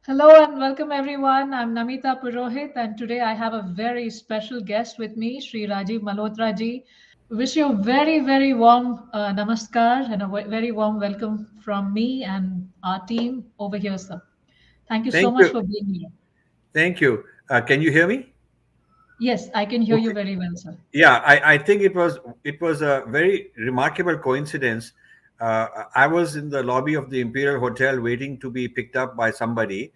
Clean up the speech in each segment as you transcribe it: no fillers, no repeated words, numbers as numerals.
Hello and welcome everyone. I'm Namita Purohit and today I have a very special guest with me, Sri Rajiv Malhotra ji. Wish you a very warm namaskar and a very warm welcome from me and our team over here, sir. Thank you so Thank much you. for being here. Thank you. Can you hear me? Yes, I can hear you Okay. very well, sir. Yeah, I think it was a very remarkable coincidence. I was in the lobby of the Imperial Hotel waiting to be picked up by somebody,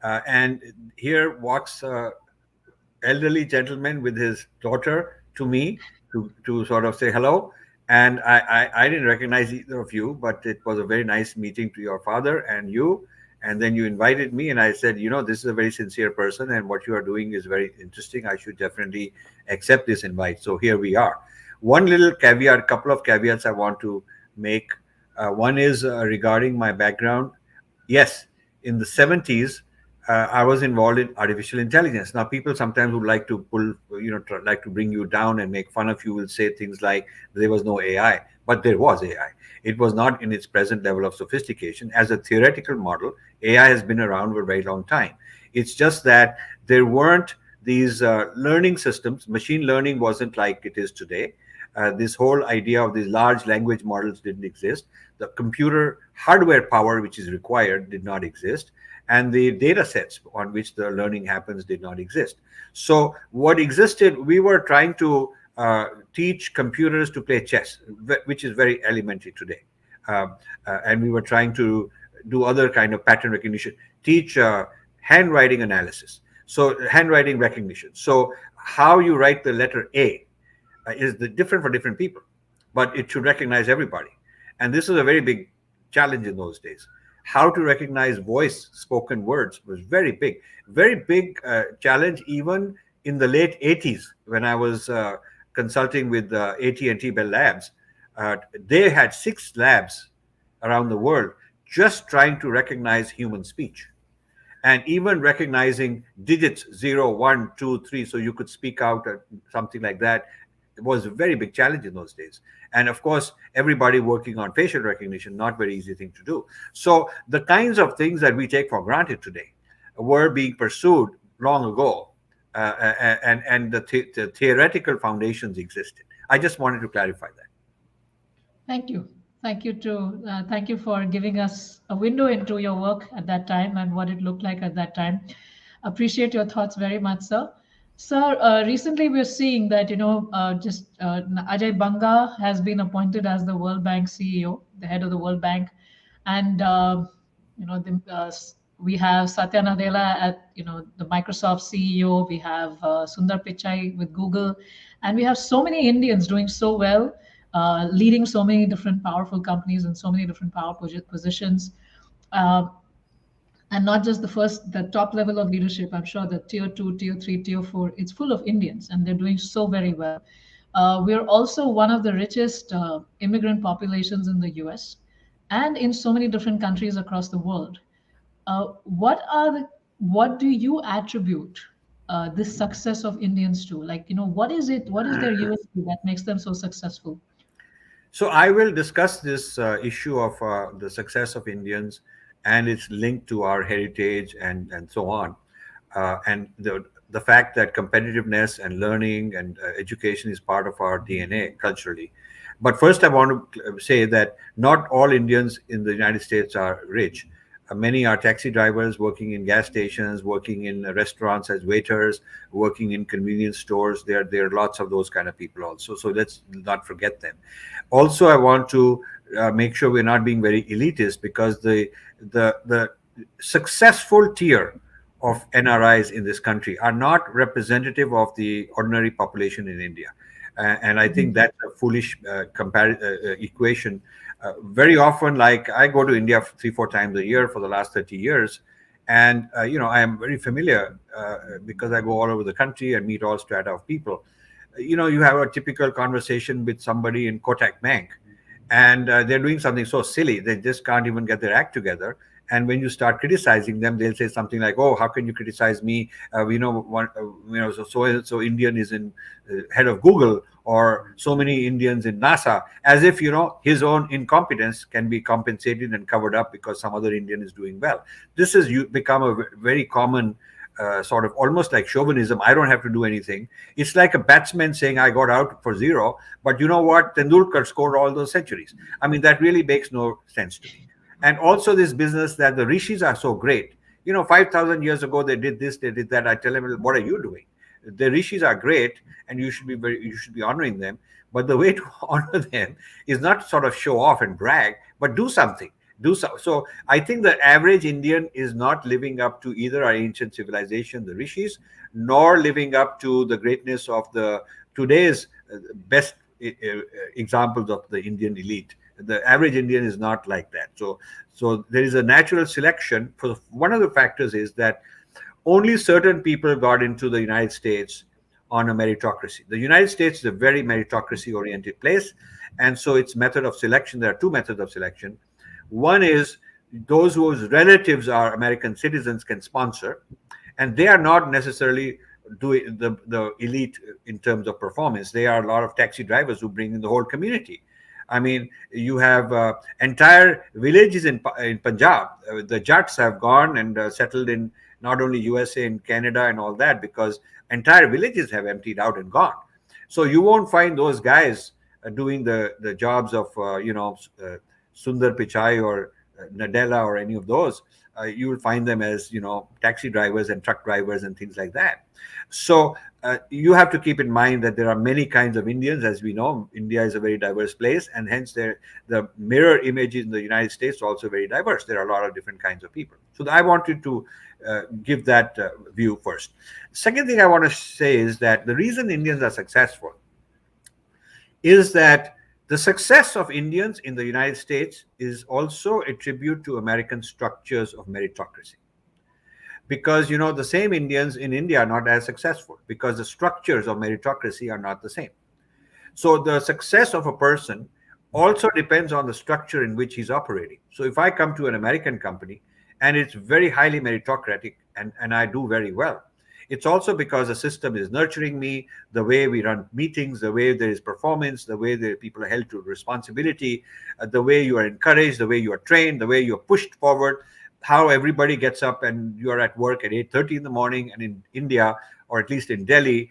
and here walks elderly gentleman with his daughter to me to sort of say hello. And I didn't recognize either of you, but it was a very nice meeting to your father and you. And then you invited me, and I said, this is a very sincere person, and what you are doing is very interesting. I should definitely accept this invite. So here we are. One little caveat, couple of caveats I want to make. One is regarding my background. Yes, in the 70s, I was involved in artificial intelligence. Now, people sometimes would like to like to bring you down and make fun of you, will say things like there was no AI, but there was AI. It was not in its present level of sophistication. As a theoretical model, AI has been around for a very long time. It's just that there weren't these learning systems. Machine learning wasn't like it is today. This whole idea of these large language models didn't exist. The computer hardware power which is required did not exist, and the data sets on which the learning happens did not exist. So what existed, we were trying to teach computers to play chess, which is very elementary today. And we were trying to do other kind of pattern recognition, teach handwriting analysis, so handwriting recognition. So how you write the letter A is different for different people, but it should recognize everybody. And this is a very big challenge in those days. How to recognize voice, spoken words was very big challenge even in the late 80s when I was consulting with AT&T Bell Labs. They had 6 labs around the world just trying to recognize human speech, and even recognizing digits 0, 1, 2, 3, so you could speak out something like that. It was a very big challenge in those days. And of course, everybody working on facial recognition, not very easy thing to do. So the kinds of things that we take for granted today were being pursued long ago, and the theoretical foundations existed. I just wanted to clarify that. Thank you. Thank you for giving us a window into your work at that time and what it looked like at that time. Appreciate your thoughts very much, sir. Sir, recently we're seeing that Ajay Banga has been appointed as the World Bank CEO, the head of the World Bank, and we have Satya Nadella at the Microsoft CEO. We have Sundar Pichai with Google, and we have so many Indians doing so well, leading so many different powerful companies and so many different positions. Uh, and not just the top level of leadership. I'm sure the tier two, tier three, tier four, it's full of Indians, and they're doing so very well. We're also one of the richest immigrant populations in the US and in so many different countries across the world. What do you attribute this success of Indians to? Like, what is it? What is their USP that makes them so successful? So I will discuss this issue of the success of Indians and its link to our heritage and so on, and the fact that competitiveness and learning and education is part of our DNA culturally. But first, I want to say that not all Indians in the United States are rich. Many are taxi drivers working in gas stations, working in restaurants as waiters, working in convenience stores. There are lots of those kind of people also. So let's not forget them. Also, I want to make sure we're not being very elitist, because the successful tier of NRIs in this country are not representative of the ordinary population in India. And I think that's a foolish equation. Very often, like, I go to India 3, 4 times a year for the last 30 years. And, I am very familiar because I go all over the country and meet all strata of people. You have a typical conversation with somebody in Kotak Bank, and they're doing something so silly, they just can't even get their act together. And when you start criticizing them, they'll say something like, "Oh, how can you criticize me? So Indian is in head of Google, or so many Indians in NASA, as if, his own incompetence can be compensated and covered up because some other Indian is doing well. This has become a very common sort of almost like chauvinism. I don't have to do anything. It's like a batsman saying, I got out for zero, but you know what? Tendulkar scored all those centuries. I mean, that really makes no sense to me. And also this business that the rishis are so great. 5,000 years ago, they did this, they did that. I tell them, well, what are you doing? The rishis are great, and you should be honoring them. But the way to honor them is not sort of show off and brag, but do something. Do so. So I think the average Indian is not living up to either our ancient civilization, the rishis, nor living up to the greatness of the today's best examples of the Indian elite. The average Indian is not like that. So there is a natural selection. For one of the factors is that only certain people got into the United States on a meritocracy. The United States is a very meritocracy-oriented place, and so its method of selection. There are two methods of selection. One is those whose relatives are American citizens can sponsor, and they are not necessarily doing the elite in terms of performance. They are a lot of taxi drivers who bring in the whole community. I mean, you have entire villages in Punjab. The Jats have gone and settled in not only USA and Canada and all that, because entire villages have emptied out and gone. So you won't find those guys doing the jobs of Sundar Pichai or Nadella or any of those. You will find them as taxi drivers and truck drivers and things like that. So you have to keep in mind that there are many kinds of Indians. As we know, India is a very diverse place, and hence the mirror images in the United States are also very diverse. There are a lot of different kinds of people. So I wanted to give that view first. Second thing I want to say is that the reason Indians are successful is that the success of Indians in the United States is also a tribute to American structures of meritocracy. Because, the same Indians in India are not as successful because the structures of meritocracy are not the same. So the success of a person also depends on the structure in which he's operating. So if I come to an American company and it's very highly meritocratic and I do very well, it's also because the system is nurturing me, the way we run meetings, the way there is performance, the way the people are held to responsibility, the way you are encouraged, the way you are trained, the way you are pushed forward, how everybody gets up and you are at work at 8:30 in the morning. And in India, or at least in Delhi,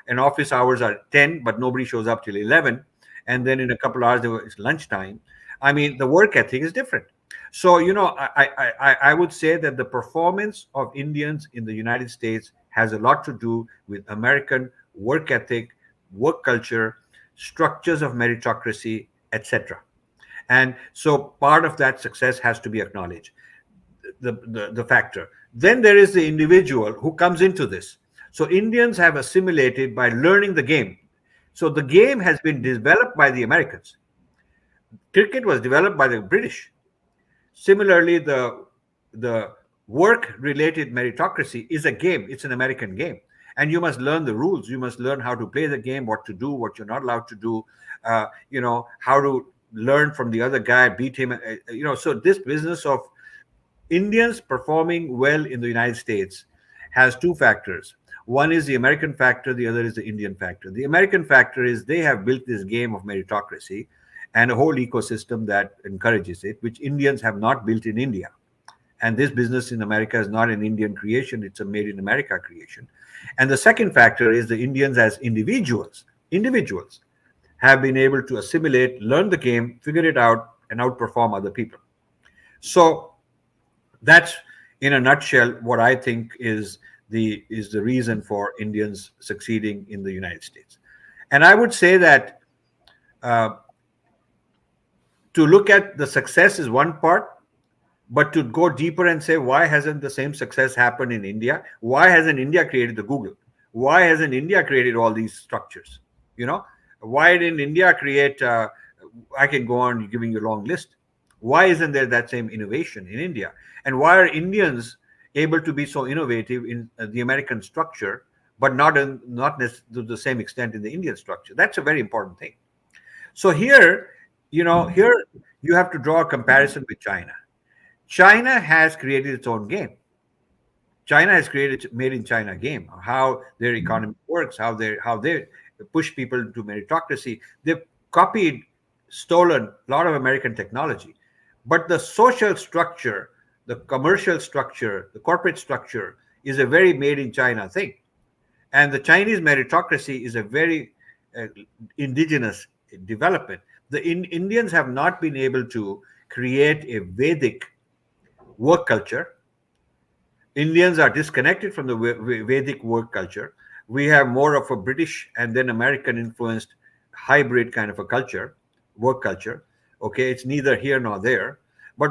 and office hours are 10, but nobody shows up till 11. And then in a couple of hours, it's lunchtime. I mean, the work ethic is different. So, I would say that the performance of Indians in the United States has a lot to do with American work ethic, work culture, structures of meritocracy, etc. And so part of that success has to be acknowledged, the factor. Then there is the individual who comes into this. So Indians have assimilated by learning the game. So the game has been developed by the Americans. Cricket was developed by the British. Similarly, the work-related meritocracy is a game. It's an American game. And you must learn the rules. You must learn how to play the game, what to do, what you're not allowed to do, how to learn from the other guy, beat him. So this business of Indians performing well in the United States has two factors. One is the American factor, the other is the Indian factor. The American factor is they have built this game of meritocracy and a whole ecosystem that encourages it, which Indians have not built in India. And this business in America is not an Indian creation, it's a made in America creation. And the second factor is the Indians as individuals have been able to assimilate, learn the game, figure it out, and outperform other people. So that's, in a nutshell, what I think is the reason for Indians succeeding in the United States. And I would say that to look at the success is one part, but to go deeper and say, why hasn't the same success happened in India? Why hasn't India created the Google? Why hasn't India created all these structures? Why didn't India create, I can go on giving you a long list. Why isn't there that same innovation in India? And why are Indians able to be so innovative in the American structure, but not to the same extent in the Indian structure? That's a very important thing. So here you have to draw a comparison with China. China has created its own game. China has created made in China game, how their economy works, how they push people to meritocracy. They've copied, stolen a lot of American technology. But the social structure, the commercial structure, the corporate structure is a very made in China thing. And the Chinese meritocracy is a very uh, indigenous development. The Indians have not been able to create a Vedic work culture. Indians are disconnected from the Vedic work culture. We have more of a British and then American influenced hybrid kind of a culture, work culture. Okay, it's neither here nor there. But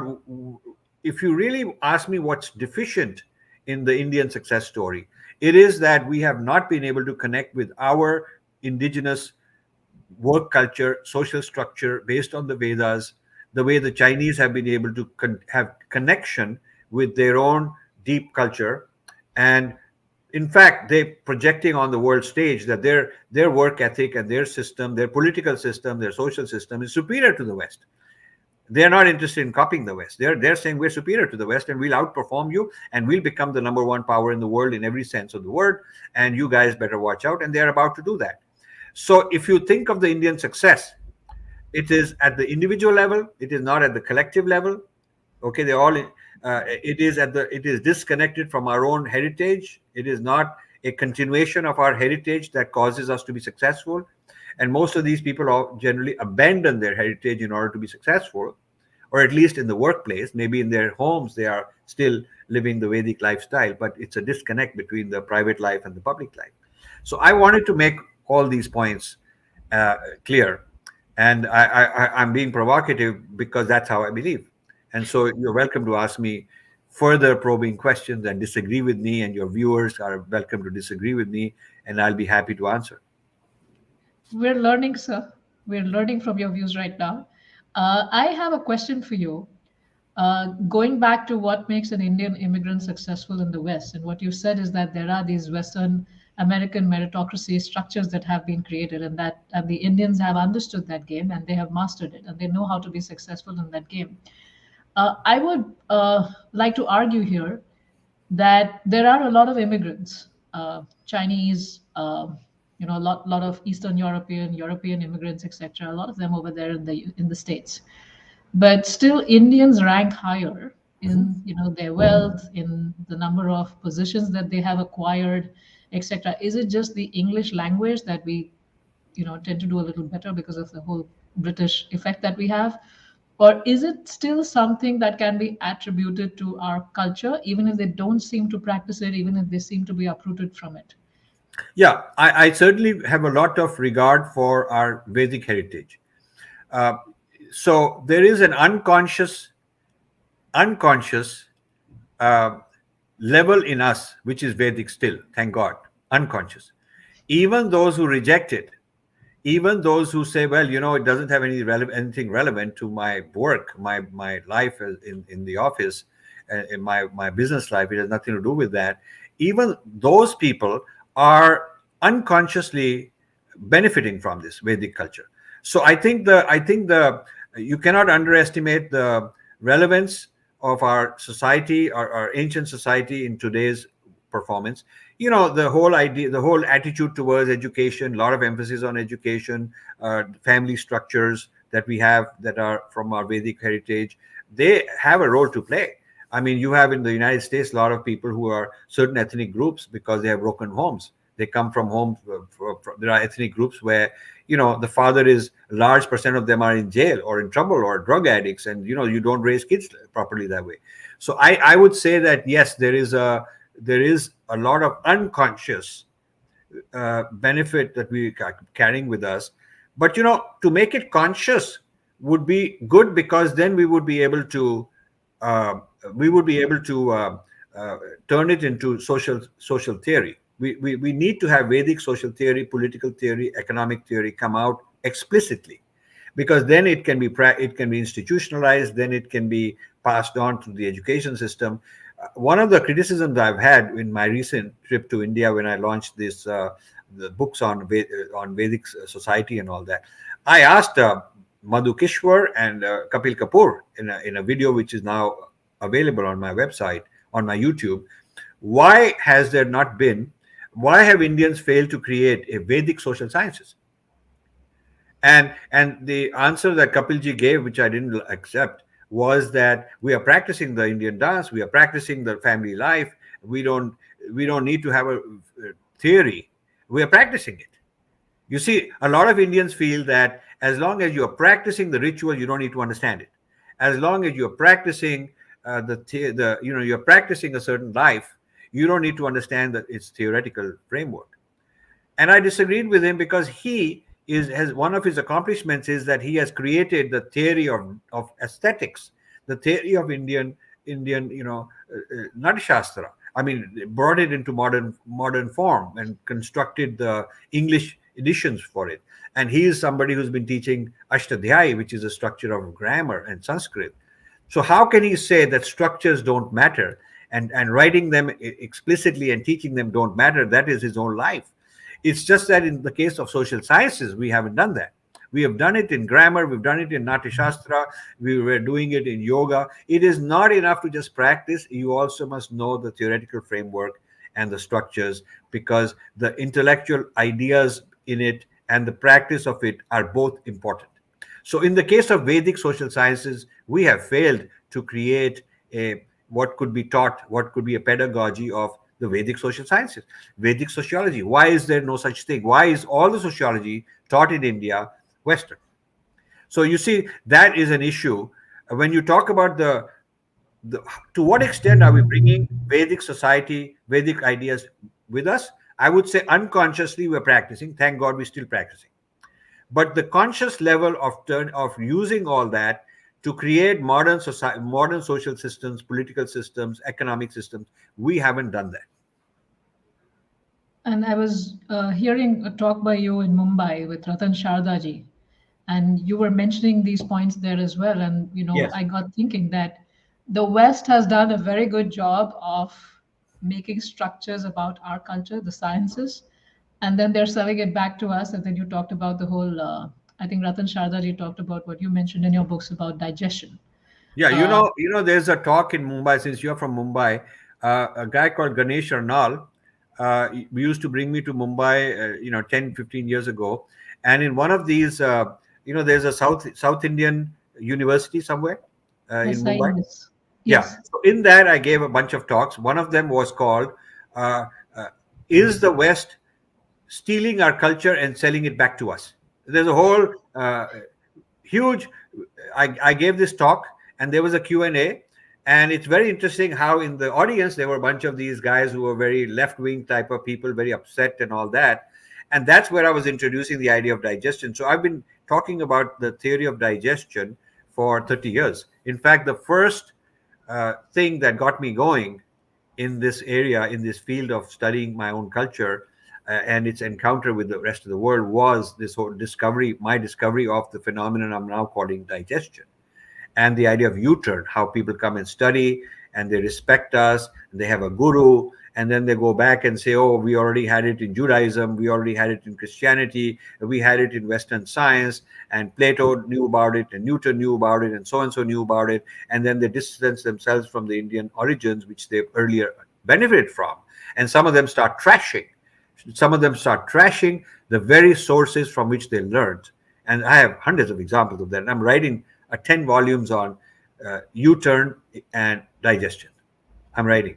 if you really ask me what's deficient in the Indian success story, it is that we have not been able to connect with our indigenous work culture, social structure based on the Vedas, the way the Chinese have been able to have connection with their own deep culture. And in fact, they're projecting on the world stage that their work ethic and their system, their political system, their social system is superior to the West. They're not interested in copying the West. They're saying we're superior to the West and we'll outperform you and we'll become the number one power in the world in every sense of the word. And you guys better watch out. And they're about to do that. So if you think of the Indian success, it is at the individual level. It is not at the collective level. Okay, they all. It is disconnected from our own heritage. It is not a continuation of our heritage that causes us to be successful. And most of these people all generally abandon their heritage in order to be successful, or at least in the workplace. Maybe in their homes they are still living the Vedic lifestyle, but it's a disconnect between the private life and the public life. So I wanted to make all these points clear, and I'm being provocative because that's how I believe. And so you're welcome to ask me further probing questions and disagree with me, and your viewers are welcome to disagree with me, and I'll be happy to answer. We're learning, sir. We're learning from your views right now. I have a question for you. Going back to what makes an Indian immigrant successful in the West, and what you said is that there are these Western American meritocracy structures that have been created, and the Indians have understood that game and they have mastered it and they know how to be successful in that game. I would like to argue here that there are a lot of immigrants, Chinese, lot of Eastern European immigrants, etc. A lot of them over there in the States, but still Indians rank higher in their wealth, in the number of positions that they have acquired, etc. Is it just the English language that we tend to do a little better because of the whole British effect that we have? Or is it still something that can be attributed to our culture, even if they don't seem to practice it, even if they seem to be uprooted from it? Yeah, I certainly have a lot of regard for our Vedic heritage. Uh, so there is an unconscious uh, level in us which is Vedic still, thank God, unconscious. Even those who reject it, even those who say, well, it doesn't have anything relevant to my work, my life in the office, in my business life, it has nothing to do with that. Even those people are unconsciously benefiting from this Vedic culture. So I think the you cannot underestimate the relevance of our society, our ancient society in today's performance. The whole idea, the whole attitude towards education, a lot of emphasis on education, family structures that we have that are from our Vedic heritage, they have a role to play. I mean, you have in the United States a lot of people who are certain ethnic groups because they have broken homes. They come from homes. There are ethnic groups where the father is a large percent of them are in jail or in trouble or drug addicts, and you don't raise kids properly that way. So I would say that yes, there is a lot of unconscious benefit that we are carrying with us. But to make it conscious would be good, because then uh, we would be able to turn it into social theory. We need to have Vedic social theory, political theory, economic theory come out explicitly, because then it can be institutionalized, then it can be passed on to the education system. One of the criticisms I've had in my recent trip to India, when I launched the books on Vedic society and all that, I asked Madhu Kishwar and Kapil Kapoor in a video which is now available on my website, on my YouTube, why has there not been Why have Indians failed to create a Vedic social sciences? And the answer that Kapilji gave, which I didn't accept, was that we are practicing the Indian dance, we are practicing the family life. We don't we don't need to have a theory. We are practicing it. You see, a lot of Indians feel that as long as you are practicing the ritual, you don't need to understand it. As long as you're practicing you're practicing a certain life, you don't need to understand that its theoretical framework. And I disagreed with him because he is has one of his accomplishments is that he has created the theory of aesthetics, the theory of Indian Nat Shastra. I mean, brought it into modern form and constructed the English editions for it. And he is somebody who's been teaching Ashtadhyayi, which is a structure of grammar and Sanskrit. So how can he say that structures don't matter and writing them explicitly and teaching them don't matter? That is his own life. It's just that in the case of social sciences, we haven't done that. We have done it in grammar, we've done it in Natyashastra, we were doing it in yoga. It is not enough to just practice. You also must know the theoretical framework and the structures, because the intellectual ideas in it and the practice of it are both important. So in the case of Vedic social sciences, we have failed to create a what could be taught, what could be a pedagogy of the Vedic social sciences, Vedic sociology. Why is there no such thing? Why is all the sociology taught in India Western? So you see, that is an issue. When you talk about the to what extent are we bringing Vedic society, Vedic ideas with us? I would say unconsciously we're practicing. Thank God we're still practicing. But the conscious level of using all that to create modern society, modern social systems, political systems, economic systems, we haven't done that. And I was hearing a talk by you in Mumbai with Ratan Shardaji, and you were mentioning these points there as well. And Yes. I got thinking that the West has done a very good job of making structures about our culture, the sciences, and then they're selling it back to us. And then you talked about the whole. I think Ratan Shardaji talked about what you mentioned in your books about digestion. Yeah, Uh, there's a talk in Mumbai. Since you're from Mumbai, a guy called Ganesh Arnal used to bring me to Mumbai, 10, 15 years ago. And in one of these, there's a South Indian university somewhere in Mumbai. yes, Yeah. yes. So in that, I gave a bunch of talks. One of them was called uh, uh, "Is the West Stealing Our Culture and Selling It Back to Us?" There's a whole huge. I gave this talk, and there was a Q&A, and it's very interesting how in the audience there were a bunch of these guys who were very left-wing type of people, very upset and all that. And that's where I was introducing the idea of digestion. So I've been talking about the theory of digestion for 30 years. In fact, the first thing that got me going in this area, in this field of studying my own culture and its encounter with the rest of the world, was this whole discovery, my discovery of the phenomenon I'm now calling digestion, and the idea of U-turn, how people come and study and they respect us, and they have a guru, and then they go back and say, oh, we already had it in Judaism, we already had it in Christianity, we had it in Western science, and Plato knew about it, and Newton knew about it, and so knew about it, and then they distance themselves from the Indian origins, which they earlier benefited from. And some of them start trashing the very sources from which they learned. And I have hundreds of examples of that. And I'm writing 10 volumes on U-turn and digestion. I'm writing.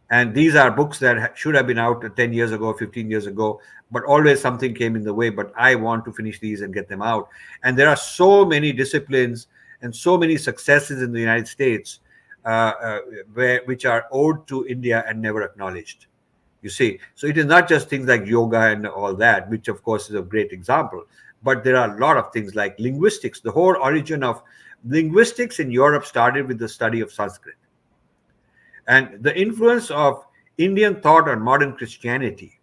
And these are books that should have been out 10 years ago, 15 years ago, but always something came in the way. But I want to finish these and get them out. And there are so many disciplines and so many successes in the United States which are owed to India and never acknowledged. You see, so it is not just things like yoga and all that, which of course is a great example, but there are a lot of things like linguistics. The whole origin of linguistics in Europe started with the study of Sanskrit. And the influence of Indian thought on modern Christianity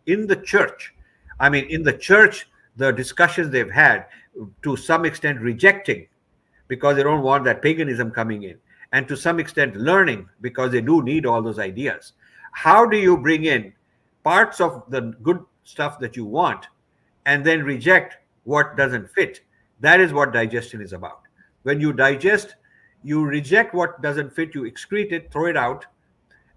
in the church. I mean, in the church, the discussions they've had, to some extent rejecting because they don't want that paganism coming in, and to some extent learning because they do need all those ideas. How do you bring in parts of the good stuff that you want and then reject what doesn't fit? That is what digestion is about. When you digest, you reject what doesn't fit, you excrete it, throw it out,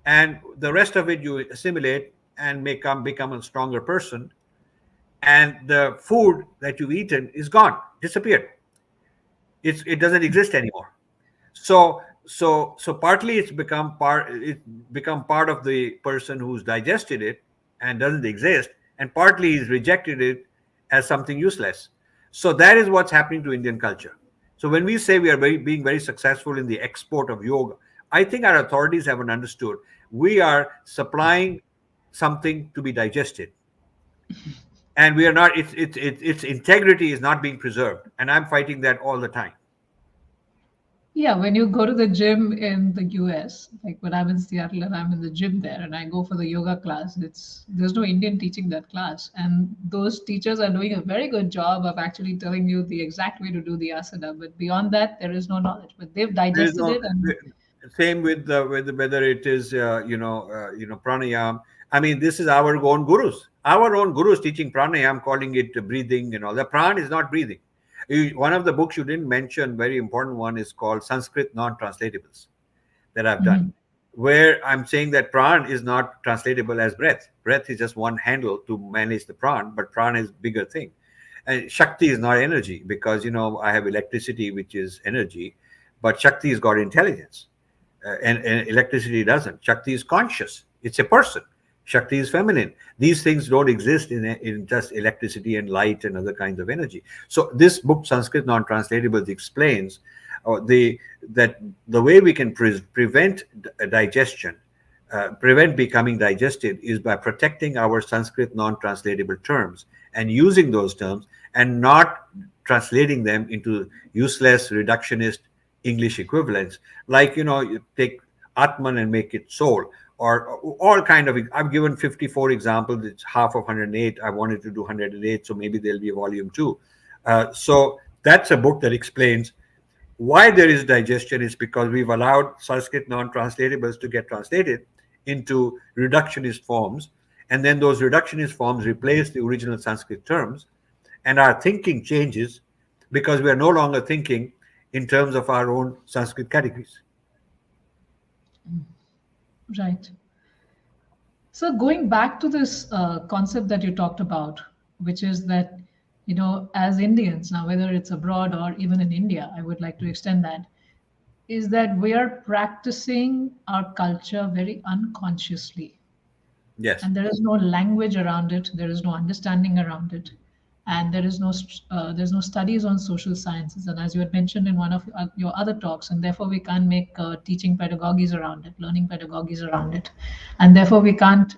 and the rest of it you assimilate and become a stronger person, and the food that you've eaten is gone, disappeared. It doesn't exist anymore. So partly it's become part of the person who's digested it and doesn't exist, and partly he's rejected it as something useless. So that is what's happening to Indian culture. So when we say we are being very successful in the export of yoga, I think our authorities haven't understood. We are supplying something to be digested, and we are not. Its integrity is not being preserved, and I'm fighting that all the time. Yeah, when you go to the gym in the US, like when I'm in Seattle and I'm in the gym there and I go for the yoga class, it's there's no Indian teaching that class. And those teachers are doing a very good job of actually telling you the exact way to do the asana. But beyond that, there is no knowledge. But they've There is digested no it and same with whether it is pranayam. I mean, this is our own gurus. Our own gurus teaching pranayam, calling it breathing and all. The pran is not breathing. One of the books you didn't mention, very important one, is called Sanskrit Non-Translatables, that I've done, Mhm. where I'm saying that pran is not translatable as breath. Breath is just one handle to manage the pran, but pran is bigger thing. And Shakti is not energy, because I have electricity, which is energy, but Shakti has got intelligence, and electricity doesn't. Shakti is conscious. It's a person. Shakti is feminine. These things don't exist in just electricity and light and other kinds of energy. So this book, Sanskrit Non-Translatables, explains the that the way we can prevent digestion, prevent becoming digested, is by protecting our Sanskrit non-translatable terms and using those terms and not translating them into useless reductionist English equivalents. Like, you take Atman and make it soul, or all kind of. I've given 54 examples. It's half of 108. I wanted to do 108, so maybe there'll be a volume two. So that's a book that explains why there is digestion. Is because we've allowed Sanskrit non-translatables to get translated into reductionist forms, and then those reductionist forms replace the original Sanskrit terms, and our thinking changes because we are no longer thinking in terms of our own Sanskrit categories. right. So going back to this concept that you talked about, which is that, as Indians, now whether it's abroad or even in India, I would like to extend that, is that we are practicing our culture very unconsciously, Yes. and there is no language around it, there is no understanding around it, and there's no studies on social sciences, and as you had mentioned in one of your other talks, and therefore we can't make teaching pedagogies around it, learning pedagogies around it, and therefore we can't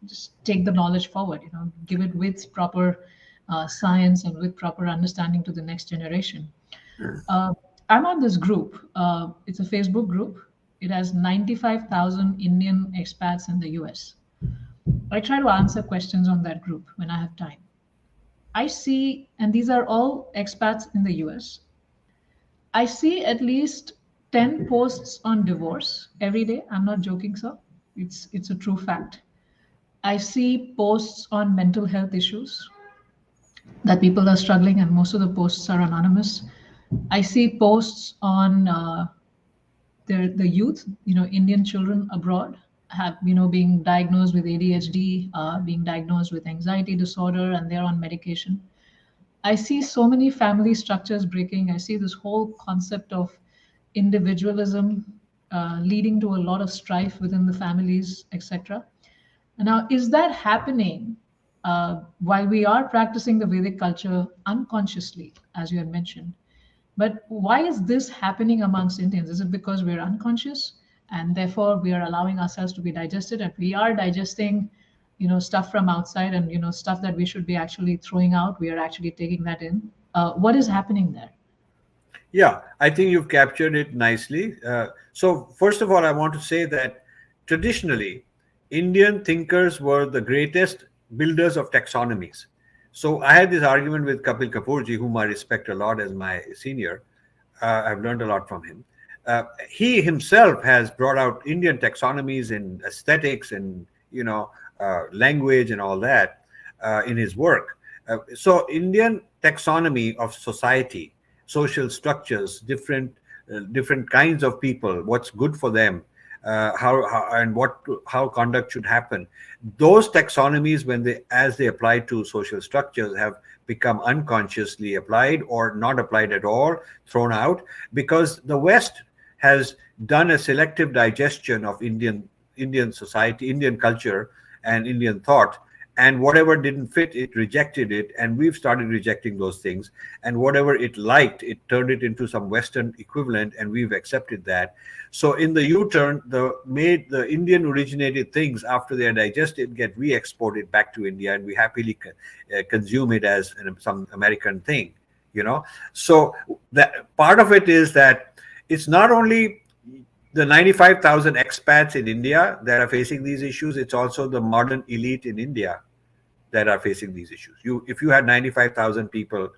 just take the knowledge forward, give it with proper science and with proper understanding to the next generation. uh, I'm on this group. It's a Facebook group. It has 95,000 Indian expats in the US. I try to answer questions on that group when I have time. I see, and these are all expats in the US. I see at least 10 posts on divorce every day. I'm not joking, sir. It's a true fact. I see posts on mental health issues that people are struggling, and most of the posts are anonymous. I see posts on the youth, Indian children abroad have, being diagnosed with ADHD, being diagnosed with anxiety disorder, and they're on medication. I see so many family structures breaking. I see this whole concept of individualism leading to a lot of strife within the families, etc. Now, is that happening while we are practicing the Vedic culture unconsciously, as you had mentioned? But why is this happening amongst Indians? Is it because we're unconscious and therefore we are allowing ourselves to be digested, and we are digesting, stuff from outside, and stuff that we should be actually throwing out? We are actually taking that in. What is happening there? Yeah, I think you've captured it nicely. So, first of all, I want to say that traditionally, Indian thinkers were the greatest builders of taxonomies. So, I had this argument with Kapil Kapoorji, whom I respect a lot as my senior. I've learned a lot from him. He himself has brought out Indian taxonomies in aesthetics and language and all that in his work. So Indian taxonomy of society, social structures, different kinds of people, what's good for them. and how conduct should happen. Those taxonomies, when they as they apply to social structures, have become unconsciously applied or not applied at all, thrown out, because the West has done a selective digestion of Indian society, Indian culture, and Indian thought, and whatever didn't fit, it rejected it, and we've started rejecting those things. And whatever it liked, it turned it into some Western equivalent, and we've accepted that. So in the U-turn, the Indian originated things, after they are digested, get re-exported back to India, and we happily consume it as some American thing, you know. So that part of it is that it's not only the 95,000 expats in India that are facing these issues, it's also the modern elite in India that are facing these issues. If you had 95,000 people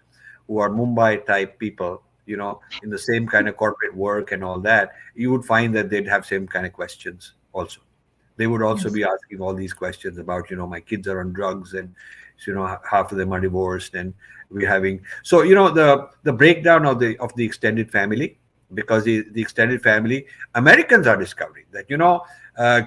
who are Mumbai type people, you know, in the same kind of corporate work and all that, you would find that they'd have same kind of questions also. They would also Yes. be asking all these questions about, you know, my kids are on drugs, and, you know, half of them are divorced, and we're having, so, you know, the breakdown of the extended family, because the extended family, Americans are discovering that, you know,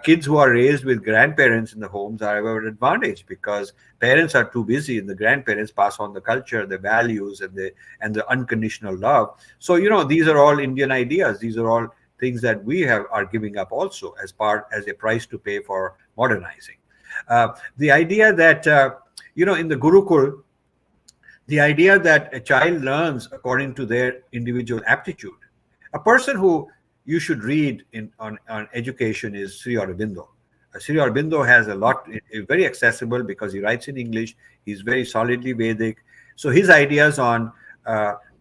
kids who are raised with grandparents in the homes are at an advantage, because parents are too busy, and the grandparents pass on the culture, the values, and the unconditional love. So, you know, these are all Indian ideas. These are all things that we are giving up also as a price to pay for modernizing. The idea that you know, in the Gurukul, the idea that a child learns according to their individual aptitude. A person who you should read on education is Sri Aurobindo. Sri Aurobindo has a lot, very accessible, because he writes in English. He's very solidly Vedic. So his ideas on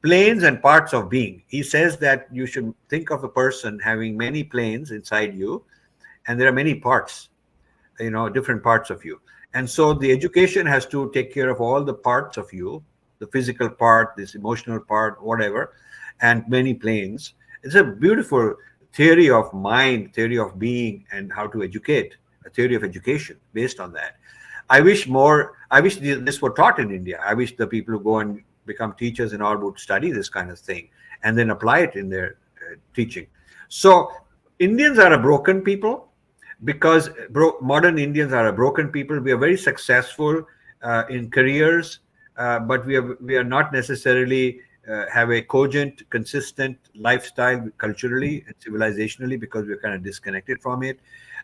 planes and parts of being. He says that you should think of a person having many planes inside you, and there are many parts, you know, different parts of you. And so the education has to take care of all the parts of you, the physical part, this emotional part, whatever, and many planes. It's a beautiful theory of mind, theory of being, and how to educate, a theory of education based on that. I wish this were taught in India. I wish the people who go and become teachers and all would study this kind of thing and then apply it in their teaching. So Indians are a broken people, because modern Indians are a broken people. We are very successful in careers, but we are not necessarily have a cogent, consistent lifestyle culturally and civilizationally, because we're kind of disconnected from it.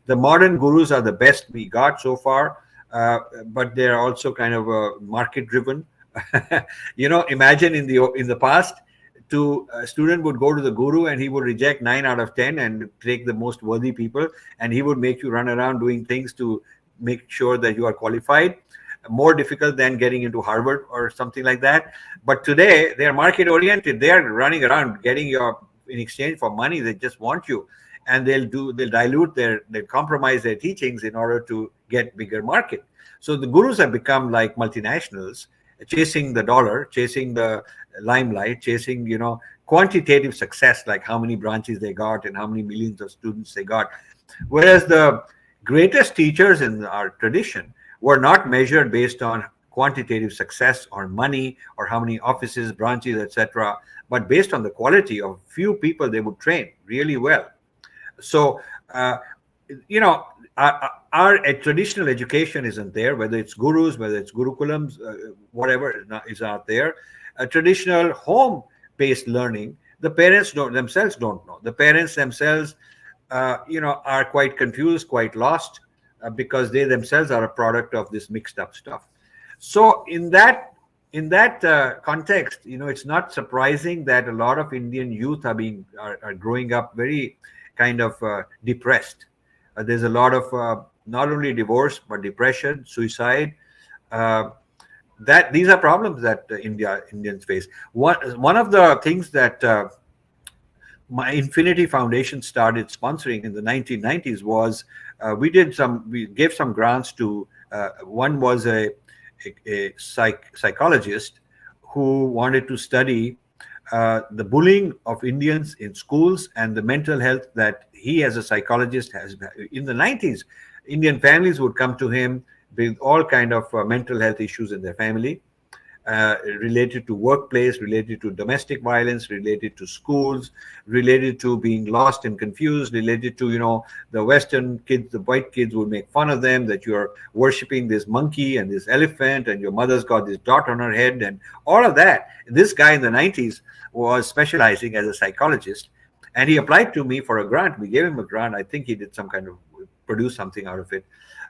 The modern gurus are the best we got so far, but they're also kind of market driven. You know, imagine in the past, a student would go to the guru and he would reject 9 out of 10 and take the most worthy people, and he would make you run around doing things to make sure that you are qualified. More difficult than getting into Harvard or something like that. But today they are market oriented. They are running around getting in exchange for money. They just want you, and they'll dilute they'll compromise their teachings in order to get bigger market. So the gurus have become like multinationals, chasing the dollar, chasing the limelight, chasing, you know, quantitative success, like how many branches they got and how many millions of students they got. Whereas the greatest teachers in our tradition were not measured based on quantitative success or money or how many offices, branches, etc., but based on the quality of few people they would train really well. So, you know, our traditional education isn't there, whether it's gurus, whether it's gurukulams, whatever is out there. A traditional home-based learning, the parents themselves don't know. The parents themselves, you know, are quite confused, quite lost, because they themselves are a product of this mixed up stuff. So in that context, you know, it's not surprising that a lot of Indian youth are growing up very kind of depressed. There's a lot of not only divorce but depression, suicide. That these are problems that Indians face. One of the things that my Infinity Foundation started sponsoring in the 1990s was we gave some grants to one was a psychologist who wanted to study the bullying of Indians in schools and the mental health that he as a psychologist has. In the 90s, Indian families would come to him with all kind of mental health issues in their family. related to workplace, related to domestic violence, related to schools, related to being lost and confused, related to, the Western kids, the white kids would make fun of them that you're worshiping this monkey and this elephant and your mother's got this dot on her head and all of that. This guy in the 90s was specializing as a psychologist, and he applied to me for a grant. We gave him a grant. I think he did some kind of produce something out of it.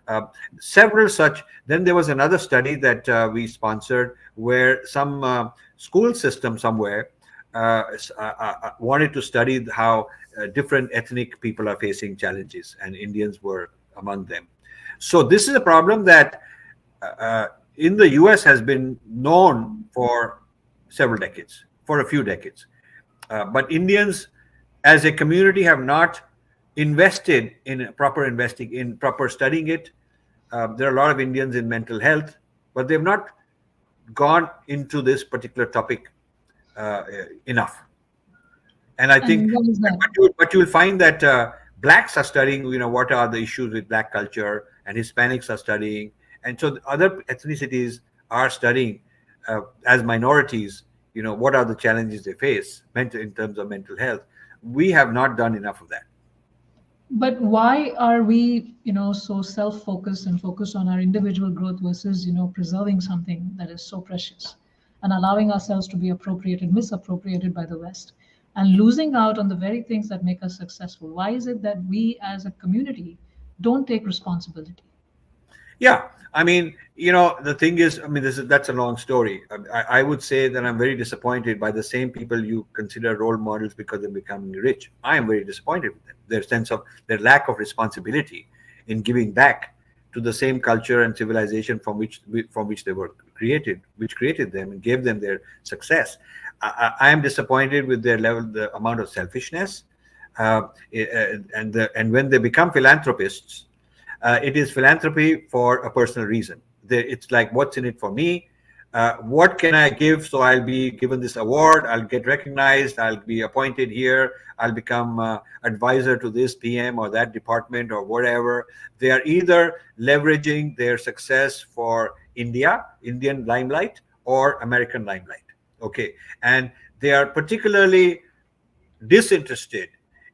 Uh, Several such. Then there was another study that we sponsored where some school system somewhere wanted to study how different ethnic people are facing challenges, and Indians were among them. So this is a problem that in the US has been known for several decades, for a few decades. But Indians as a community have not invested in proper studying it. There are a lot of Indians in mental health, but they've not gone into this particular topic enough. And I think, And what is that? but you will find that blacks are studying, what are the issues with black culture, and Hispanics are studying, and so the other ethnicities are studying as minorities. What are the challenges they face in terms of mental health. We have not done enough of that. But why are we, so self-focused and focused on our individual growth versus, preserving something that is so precious and allowing ourselves to be appropriated, misappropriated by the West, and losing out on the very things that make us successful? Why is it that we as a community don't take responsibility? Yeah, I mean, the thing is, I mean, that's a long story. I would say that I'm very disappointed by the same people you consider role models because they're becoming rich. I am very disappointed with them. Their lack of responsibility in giving back to the same culture and civilization from which they were created, which created them and gave them their success. I am disappointed with the amount of selfishness, and when they become philanthropists. It is philanthropy for a personal reason. It's like, what's in it for me? What can I give so I'll be given this award? I'll get recognized. I'll be appointed here. I'll become advisor to this PM or that department or whatever. They are either leveraging their success for Indian limelight, or American limelight. Okay. And they are particularly disinterested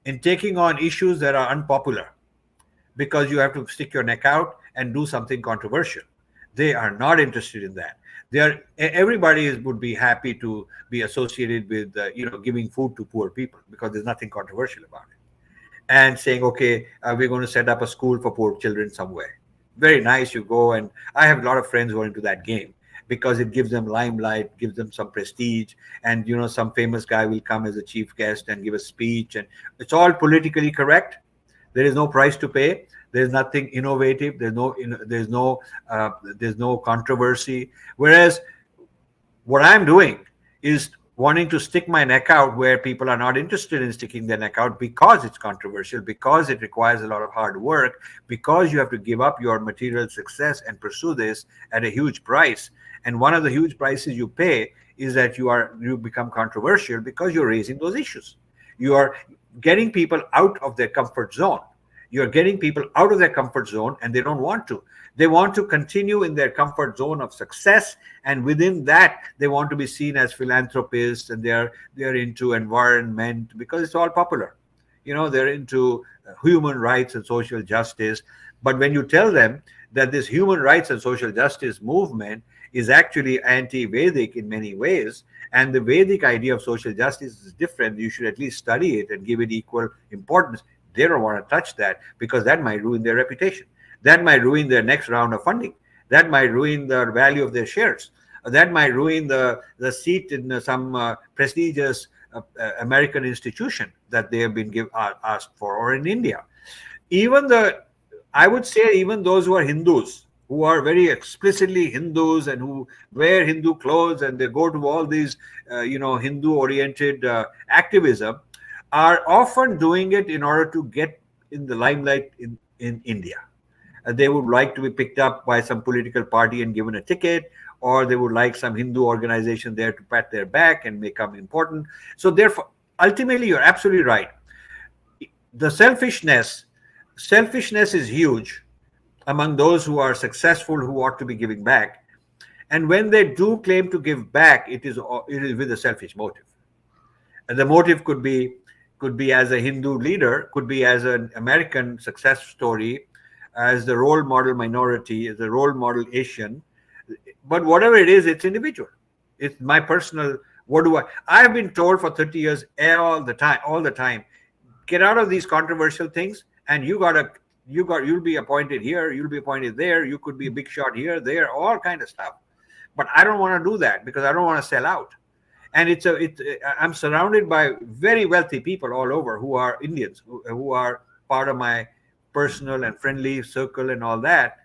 in taking on issues that are unpopular, because you have to stick your neck out and do something controversial. They are not interested in that. Everybody would be happy to be associated with giving food to poor people, because there's nothing controversial about it, and saying, okay, we're going to set up a school for poor children somewhere. Very nice. You go, and I have a lot of friends who are into that game because it gives them limelight, gives them some prestige, and some famous guy will come as a chief guest and give a speech, and it's all politically correct. There is no price to pay. There's nothing innovative. There's no controversy. Whereas what I'm doing is wanting to stick my neck out where people are not interested in sticking their neck out, because it's controversial, because it requires a lot of hard work, because you have to give up your material success and pursue this at a huge price. And one of the huge prices you pay is that you become controversial because you're raising those issues. You are getting people out of their comfort zone. You're getting people out of their comfort zone, and they don't want to. They want to continue in their comfort zone of success, and within that, they want to be seen as philanthropists, and they're into environment because it's all popular. They're into human rights and social justice. But when you tell them that this human rights and social justice movement is actually anti-Vedic in many ways, and the Vedic idea of social justice is different, you should at least study it and give it equal importance. They don't want to touch that, because that might ruin their reputation. That might ruin their next round of funding. That might ruin the value of their shares. That might ruin the seat in some prestigious American institution that they have been asked for, or in India. I would say even those who are Hindus, who are very explicitly Hindus and who wear Hindu clothes, and they go to all these, Hindu-oriented activism, are often doing it in order to get in the limelight in India. They would like to be picked up by some political party and given a ticket, or they would like some Hindu organization there to pat their back and become important. So therefore, ultimately, you're absolutely right. The selfishness is huge among those who are successful, who ought to be giving back. And when they do claim to give back, it is with a selfish motive. And the motive could be as a Hindu leader, could be as an American success story, as the role model minority, as the role model Asian. But whatever it is, it's individual. It's my personal. What do I've been told for 30 years, all the time, get out of these controversial things, and you'll be appointed here, you'll be appointed there, you could be a big shot here, there, all kind of stuff. But I don't want to do that because I don't want to sell out. And I'm surrounded by very wealthy people all over who are Indians, who are part of my personal and friendly circle and all that.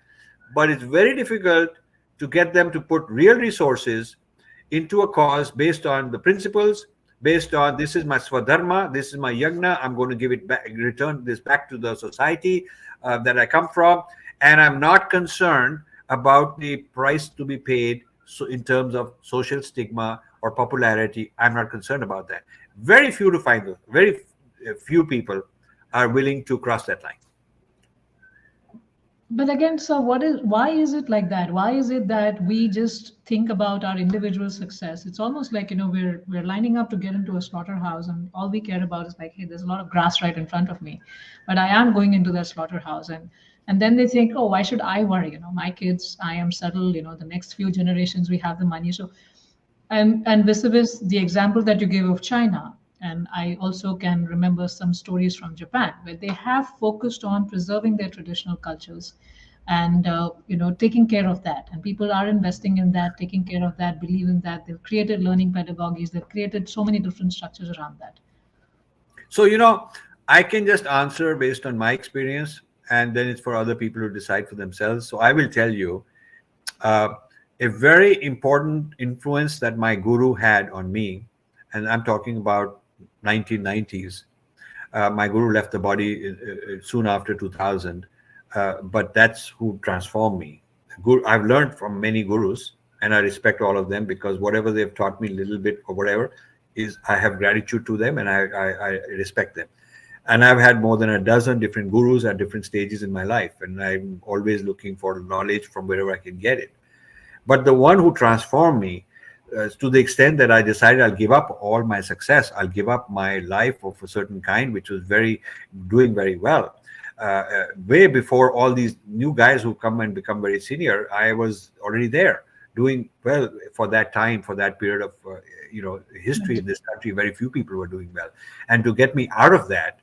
But it's very difficult to get them to put real resources into a cause based on the principles, based on this is my swadharma, this is my yagna, I'm going to give it back, return this back to the society that I come from, and I'm not concerned about the price to be paid. So in terms of social stigma or popularity, I'm not concerned about that. Very few to find those. Very few people are willing to cross that line. But again, so why is it like that? Why is it that we just think about our individual success? It's almost like, we're lining up to get into a slaughterhouse, and all we care about is like, hey, there's a lot of grass right in front of me, but I am going into that slaughterhouse. And then they think, oh, why should I worry? My kids, I am settled, the next few generations we have the money. So and vis-a-vis the example that you gave of China, and I also can remember some stories from Japan where they have focused on preserving their traditional cultures and taking care of that. And people are investing in that, taking care of that, believe in that. They've created learning pedagogies. They've created so many different structures around that. So, I can just answer based on my experience, and then it's for other people to decide for themselves. So I will tell you, a very important influence that my guru had on me, and I'm talking about 1990s. My guru left the body soon after 2000, but that's who transformed me. I've learned from many gurus, and I respect all of them because whatever they've taught me, a little bit or whatever, is I have gratitude to them and I respect them. And I've had more than a dozen different gurus at different stages in my life, and I'm always looking for knowledge from wherever I can get it. But the one who transformed me, to the extent that I decided I'll give up all my success, I'll give up my life of a certain kind, which was doing very well. Way before all these new guys who come and become very senior, I was already there, doing well for that time, for that period of history in this country. Very few people were doing well, and to get me out of that,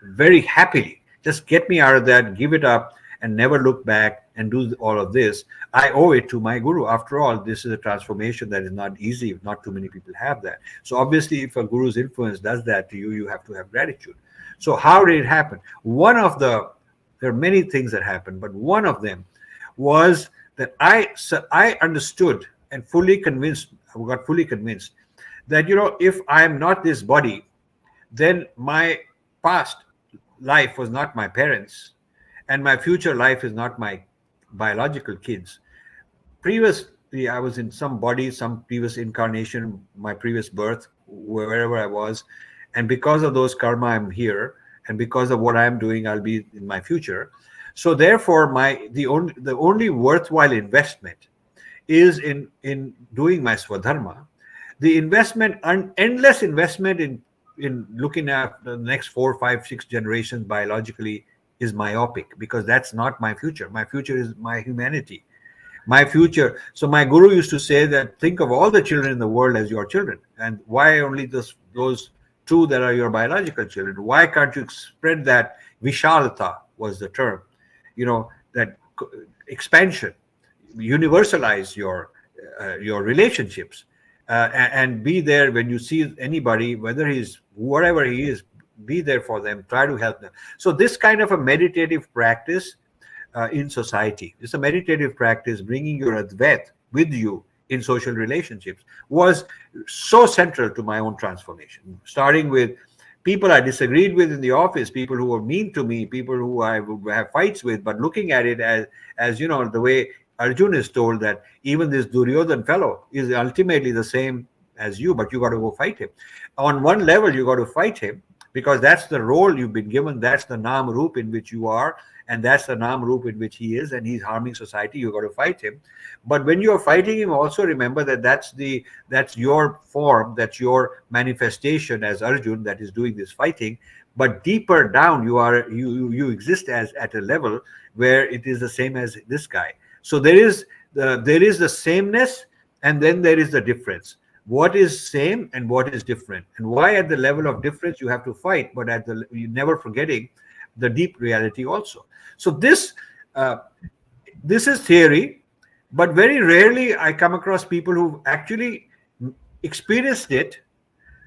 very happily, just get me out of that, give it up, and never look back and do all of this. I owe it to my guru. After all, this is a transformation that is not easy. Not too many people have that. So obviously, if a guru's influence does that to you, you have to have gratitude. So how did it happen? There are many things that happened, but one of them was that I understood and got fully convinced that, if I am not this body, then my past life was not my parents, and my future life is not my biological kids. Previously, I was in some body, some previous incarnation, my previous birth, wherever I was, and because of those karma, I'm here, and because of what I'm doing, I'll be in my future. So therefore, the only worthwhile investment is in doing my swadharma. The investment, endless investment in looking at the next 4, 5, 6 generations biologically is myopic, because that's not my future. My future is my humanity. My future. So my guru used to say that think of all the children in the world as your children, and why only those 2 that are your biological children? Why can't you spread that? Vishalata was the term, that expansion, universalize your relationships, and be there when you see anybody, whether he's whatever he is, be there for them, try to help them. So this kind of a meditative practice in society, it's a meditative practice, bringing your Advait with you in social relationships, was so central to my own transformation. Starting with people I disagreed with in the office, people who were mean to me, people who I would have fights with, but looking at it as the way Arjun is told that even this Duryodhan fellow is ultimately the same as you, but you got to go fight him. On one level, you got to fight him, because that's the role you've been given. That's the Nam Roop in which you are, and that's the Nam Roop in which he is, and he's harming society. You got to fight him. But when you're fighting him, also remember that that's your form, that's your manifestation as Arjun that is doing this fighting. But deeper down, you exist as at a level where it is the same as this guy. So there is the sameness, and then there is the difference. What is same and what is different, and why at the level of difference you have to fight, but at the you never forgetting the deep reality also. So this is theory, but very rarely I come across people who actually experienced it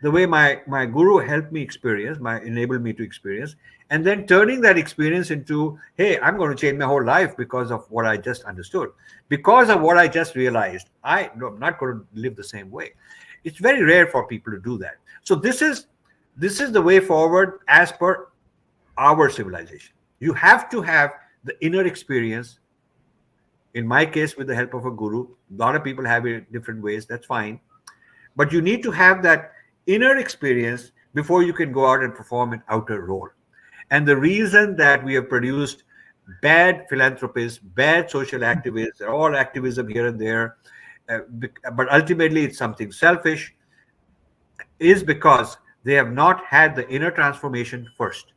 the way my guru helped me experience, my enabled me to experience, and then turning that experience into, hey, I'm going to change my whole life because of what I just understood, because of what I just realized. I'm not going to live the same way. It's very rare for people to do that. So this is the way forward as per our civilization. You have to have the inner experience. In my case, with the help of a guru, a lot of people have it different ways. That's fine. But you need to have that inner experience before you can go out and perform an outer role. And the reason that we have produced bad philanthropists, bad social activists, they're all activism here and there, but ultimately it's something selfish, is because they have not had the inner transformation first.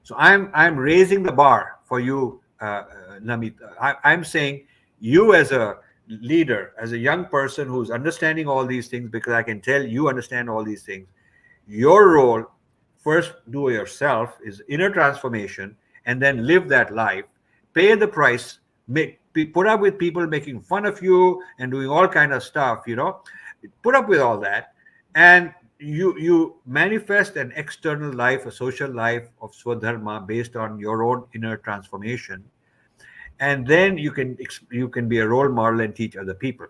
So I'm raising the bar for you, Namit. I'm saying you as a leader, as a young person who's understanding all these things, because I can tell you understand all these things. Your role, first do yourself, is inner transformation, and then live that life. Pay the price. Put up with people making fun of you and doing all kind of stuff. Put up with all that, and you manifest an external life, a social life of Swadharma based on your own inner transformation, and then you can be a role model and teach other people.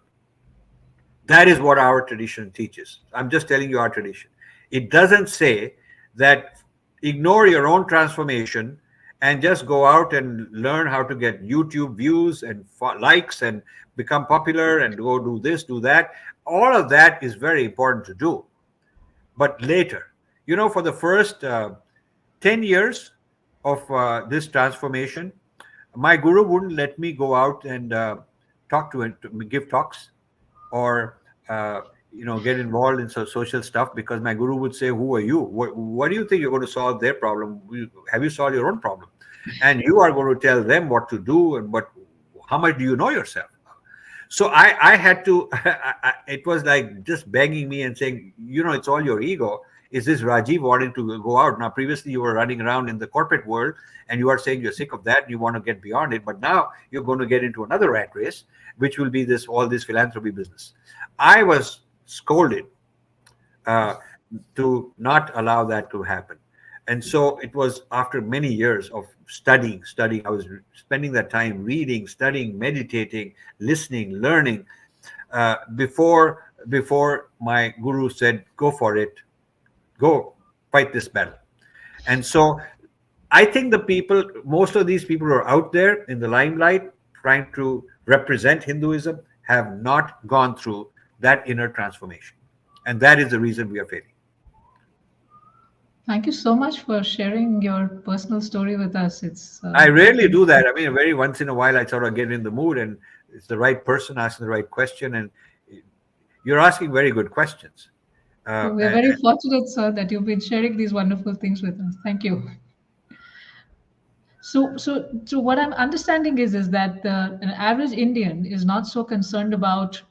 That is what our tradition teaches. I'm just telling you our tradition. It doesn't say that ignore your own transformation and just go out and learn how to get YouTube views and likes and become popular and go do this, do that. All of that is very important to do. But later, for the first 10 years of this transformation, my guru wouldn't let me go out and talk to him, to give talks, or get involved in social stuff, because my guru would say, who are you? What do you think you're going to solve their problem? Have you solved your own problem? And you are going to tell them what to do, and how much do you know yourself? So I had to, it was like just begging me and saying, it's all your ego. Is this Rajiv wanting to go out? Now, previously you were running around in the corporate world and you are saying you're sick of that and you want to get beyond it. But now you're going to get into another rat race, which will be all this philanthropy business. I was scolded to not allow that to happen. And so it was after many years of studying. I was spending that time reading, studying, meditating, listening, learning, before my guru said, go for it, go fight this battle. And so I think most of these people who are out there in the limelight trying to represent Hinduism have not gone through that inner transformation. And that is the reason we are failing. Thank you so much for sharing your personal story with us. I rarely do that. I mean, very once in a while, I sort of get in the mood, and it's the right person asking the right question, and you're asking very good questions. We're very fortunate, sir, that you've been sharing these wonderful things with us. Thank you. So what I'm understanding is that an average Indian is not so concerned about,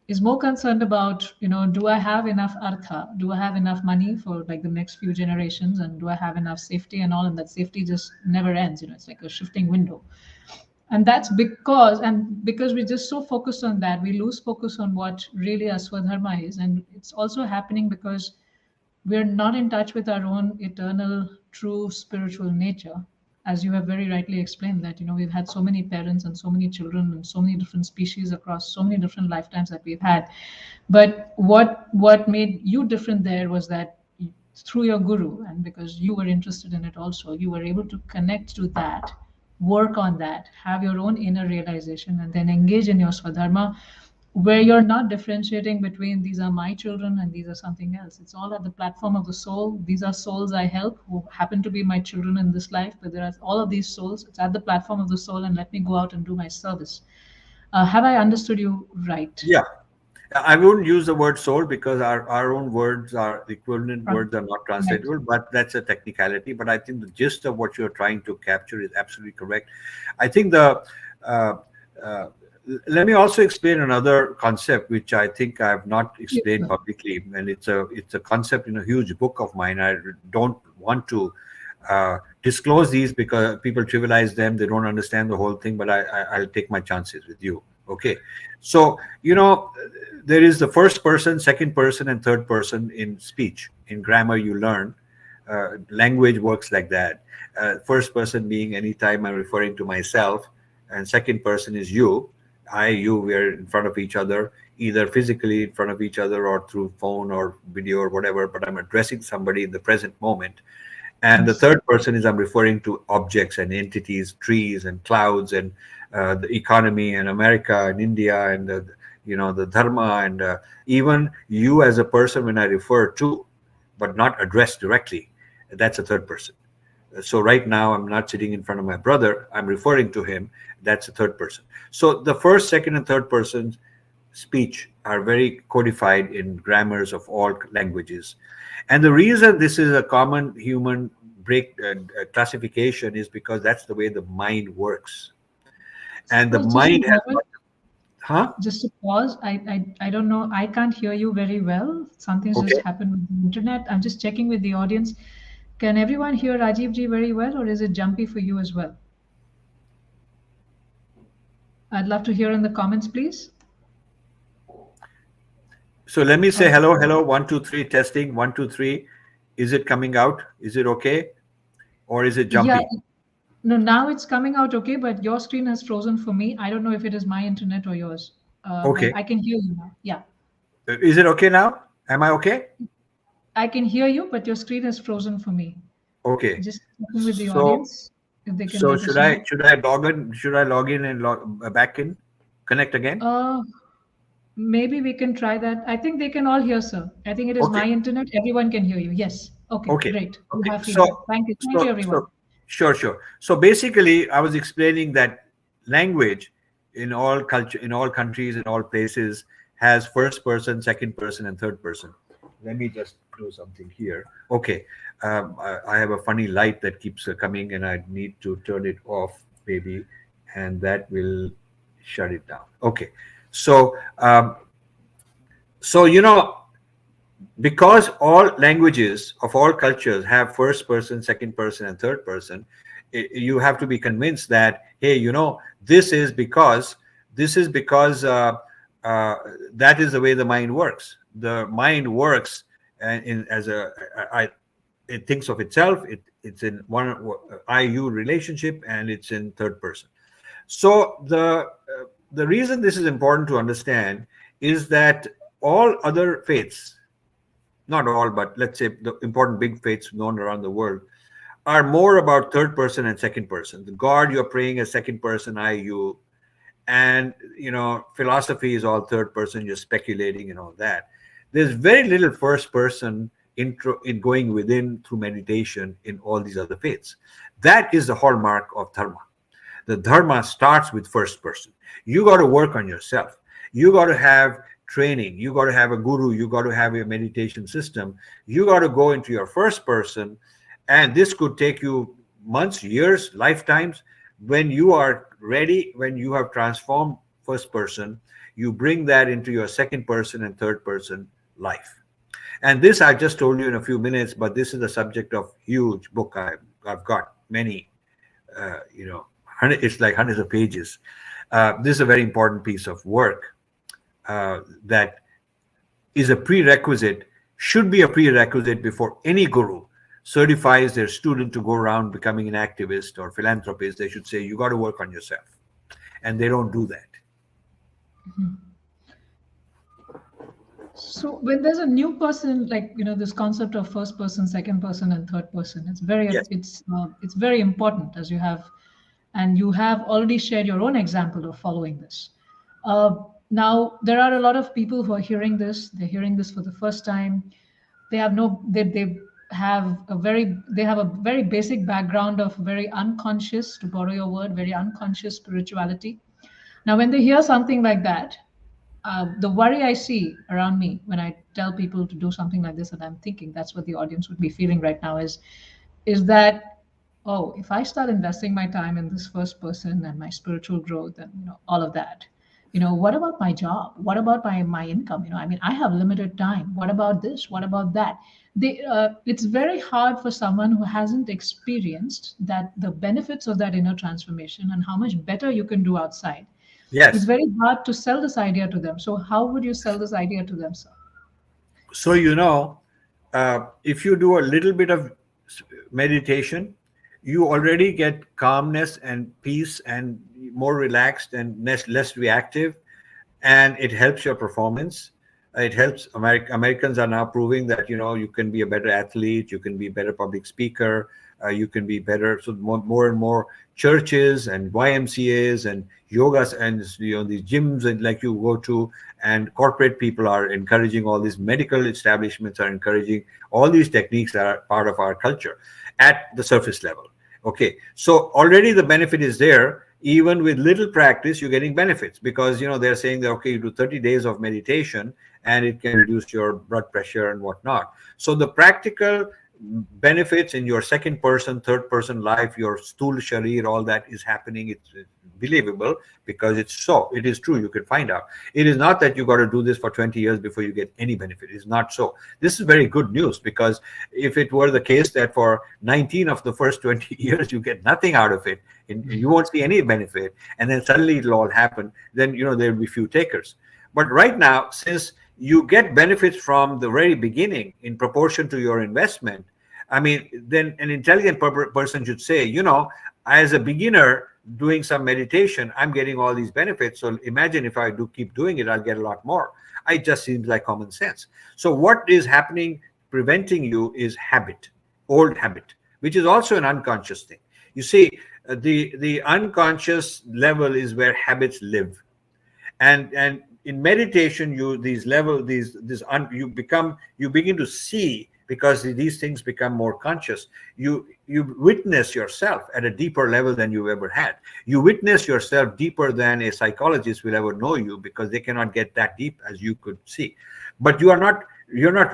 is more concerned about, do I have enough artha? Do I have enough money for like the next few generations? And do I have enough safety and all? And that safety just never ends. It's like a shifting window. And that's because we're just so focused on that, we lose focus on what really our Swadharma is. And it's also happening because we're not in touch with our own eternal, true spiritual nature. As you have very rightly explained, that we've had so many parents and so many children and so many different species across so many different lifetimes that we've had. But what made you different there was that through your guru, and because you were interested in it also, you were able to connect to that, work on that, have your own inner realization, and then engage in your Swadharma where you're not differentiating between these are my children and these are something else. It's all at the platform of the soul. These are souls I help who happen to be my children in this life, but there are all of these souls. It's at the platform of the soul, and let me go out and do my service. Have I understood you right? Yeah. I wouldn't use the word soul because our own words, our equivalent words are not Right. translatable, but that's a technicality. But I think the gist of what you're trying to capture is absolutely correct. I think uh, uh, let me also explain another concept which I think I have not Yes, explained sir. publicly, and it's a concept in a huge book of mine. I don't want to disclose these because people trivialize them. They don't understand the whole thing, but I'll take my chances with you. Okay. So, there is the first person, second person, and third person in speech. In grammar, you learn. Language works like that. First person being anytime I'm referring to myself, and second person is you. You, we're in front of each other, either physically in front of each other or through phone or video or whatever, but I'm addressing somebody in the present moment. And the Yes. third person is I'm referring to objects and entities, trees and clouds and the economy and America and India and the dharma and even you as a person when I refer to, but not addressed directly. That's a third person. So right now I'm not sitting in front of my brother. I'm referring to him. That's a third person. So the first, second, and third person speech are very codified in grammars of all languages. And the reason this is a common human break classification is because that's the way the mind works. And the Oh, just a mind has moment. got, huh? Just to pause. I don't know. I can't hear you very well. Something's just Okay. happened with the internet. I'm just checking with the audience. Can everyone hear Rajiv ji very well, or is it jumpy for you as well? I'd love to hear in the comments, please. So let me say Oh, hello, hello, 1, 2, 3, testing, 1, 2, 3. Is it coming out? Is it okay? Or is it yeah. jumpy? No, now it's coming out okay, but your screen has frozen for me. I don't know if it is my internet or yours, but Okay. I can hear you now. Yeah, Is it okay now? Am I okay? I can hear you, but your screen is frozen for me. Okay. Just checking with the So audience if they can so let should us I know. should I log in? Should I log in and back in? Connect again? Uh, Maybe we can try that. I think they can all hear, sir. I think it is Okay. my internet. Everyone can hear you. Yes. Okay, Okay. great. You Okay. have So feedback. Thank you. Thank you, so everyone. so sure, sure. So basically, I was explaining that language in all culture, in all countries, in all places, has first person, second person, and third person. Let me just do something here. Okay. I have a funny light that keeps coming, and I need to turn it off, maybe, and that will shut it down. Okay. So, so because all languages of all cultures have first person, second person, and third person, you have to be convinced that, hey, this is because uh, that is the way the mind works. The mind works in as a I, it thinks of itself. It's in one I-you relationship, and it's in third person. So the reason this is important to understand is that all other faiths, not all, but let's say the important big faiths known around the world, are more about third person and second person. The God you're praying is second person, I, you. And, philosophy is all third person, you're speculating and all that. There's very little first person intro in going within through meditation in all these other faiths. That is the hallmark of dharma. The dharma starts with first person. You got to work on yourself. You got to have training. You got to have a guru. You got to have a meditation system. You got to go into your first person. And this could take you months, years, lifetimes. When you are ready, when you have transformed first person, you bring that into your second person and third person life. And this I just told you in a few minutes, but this is the subject of huge book. I've got many, it's like hundreds of pages. This is a very important piece of work that is a prerequisite, should be a prerequisite before any guru certifies their student to go around becoming an activist or philanthropist. They should say, you got to work on yourself. And they don't do that. So when there's a new person, like this concept of first person, second person, and third person, Yes. it's very important and you have already shared your own example of following this. Uh, Now, there are a lot of people who are hearing this. They're hearing this for the first time. They have no, they have a very, they have a very basic background of very unconscious, to borrow your word, very unconscious spirituality. Now, when they hear something like that, the worry I see around me when I tell people to do something like this, and I'm thinking that's what the audience would be feeling right now, is that, oh, if I start investing my time in this first person and my spiritual growth and all of that, what about my job? What about my income? I mean, I have limited time. What about this? What about that? It's very hard for someone who hasn't experienced that the benefits of that inner transformation and how much better you can do outside. It's Yes. very hard to sell this idea to them. So how would you sell this idea to them, sir? So, if you do a little bit of meditation, you already get calmness and peace and more relaxed and less reactive, and it helps your performance. It helps. Americans are now proving that you can be a better athlete, you can be a better public speaker, you can be better. So more and more churches and YMCA's and yogas and these gyms and like you go to, and corporate people are encouraging, all these medical establishments are encouraging all these techniques that are part of our culture at the surface level. Okay, so already the benefit is there. Even with little practice, you're getting benefits, because they're saying that, okay, you do 30 days of meditation and it can reduce your blood pressure and whatnot. So the practical benefits in your second person, third person life, your stool sharir, all that is happening. It's believable because it is true. You can find out. It is not that you got to do this for 20 years before you get any benefit. It's not so. This is very good news, because if it were the case that for 19 of the first 20 years you get nothing out of it and you won't see any benefit, and then suddenly it'll all happen, then there'll be few takers. But right now, since you get benefits from the very beginning in proportion to your investment, I mean, then an intelligent person should say, as a beginner doing some meditation, I'm getting all these benefits. So imagine if I keep doing it, I'll get a lot more. It just seems like common sense. So what is happening, preventing you, is habit, old habit, which is also an unconscious thing. You see, the unconscious level is where habits live, and in meditation, you begin to see, because these things become more conscious. You witness yourself at a deeper level than you've ever had. You witness yourself deeper than a psychologist will ever know you, because they cannot get that deep as you could see. But you're not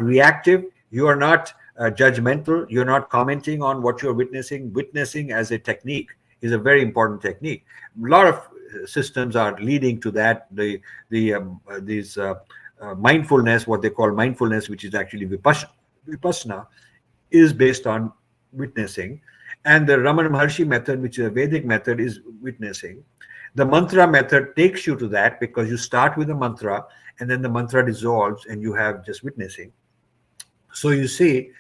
reactive. You are not judgmental. You're not commenting on what you're witnessing. Witnessing as a technique is a very important technique. A lot of systems are leading to that. These mindfulness, what they call mindfulness, which is actually vipassana, is based on witnessing. And the Ramana Maharshi method, which is a Vedic method, is witnessing. The mantra method takes you to that, because you start with a mantra and then the mantra dissolves and you have just witnessing. So you see,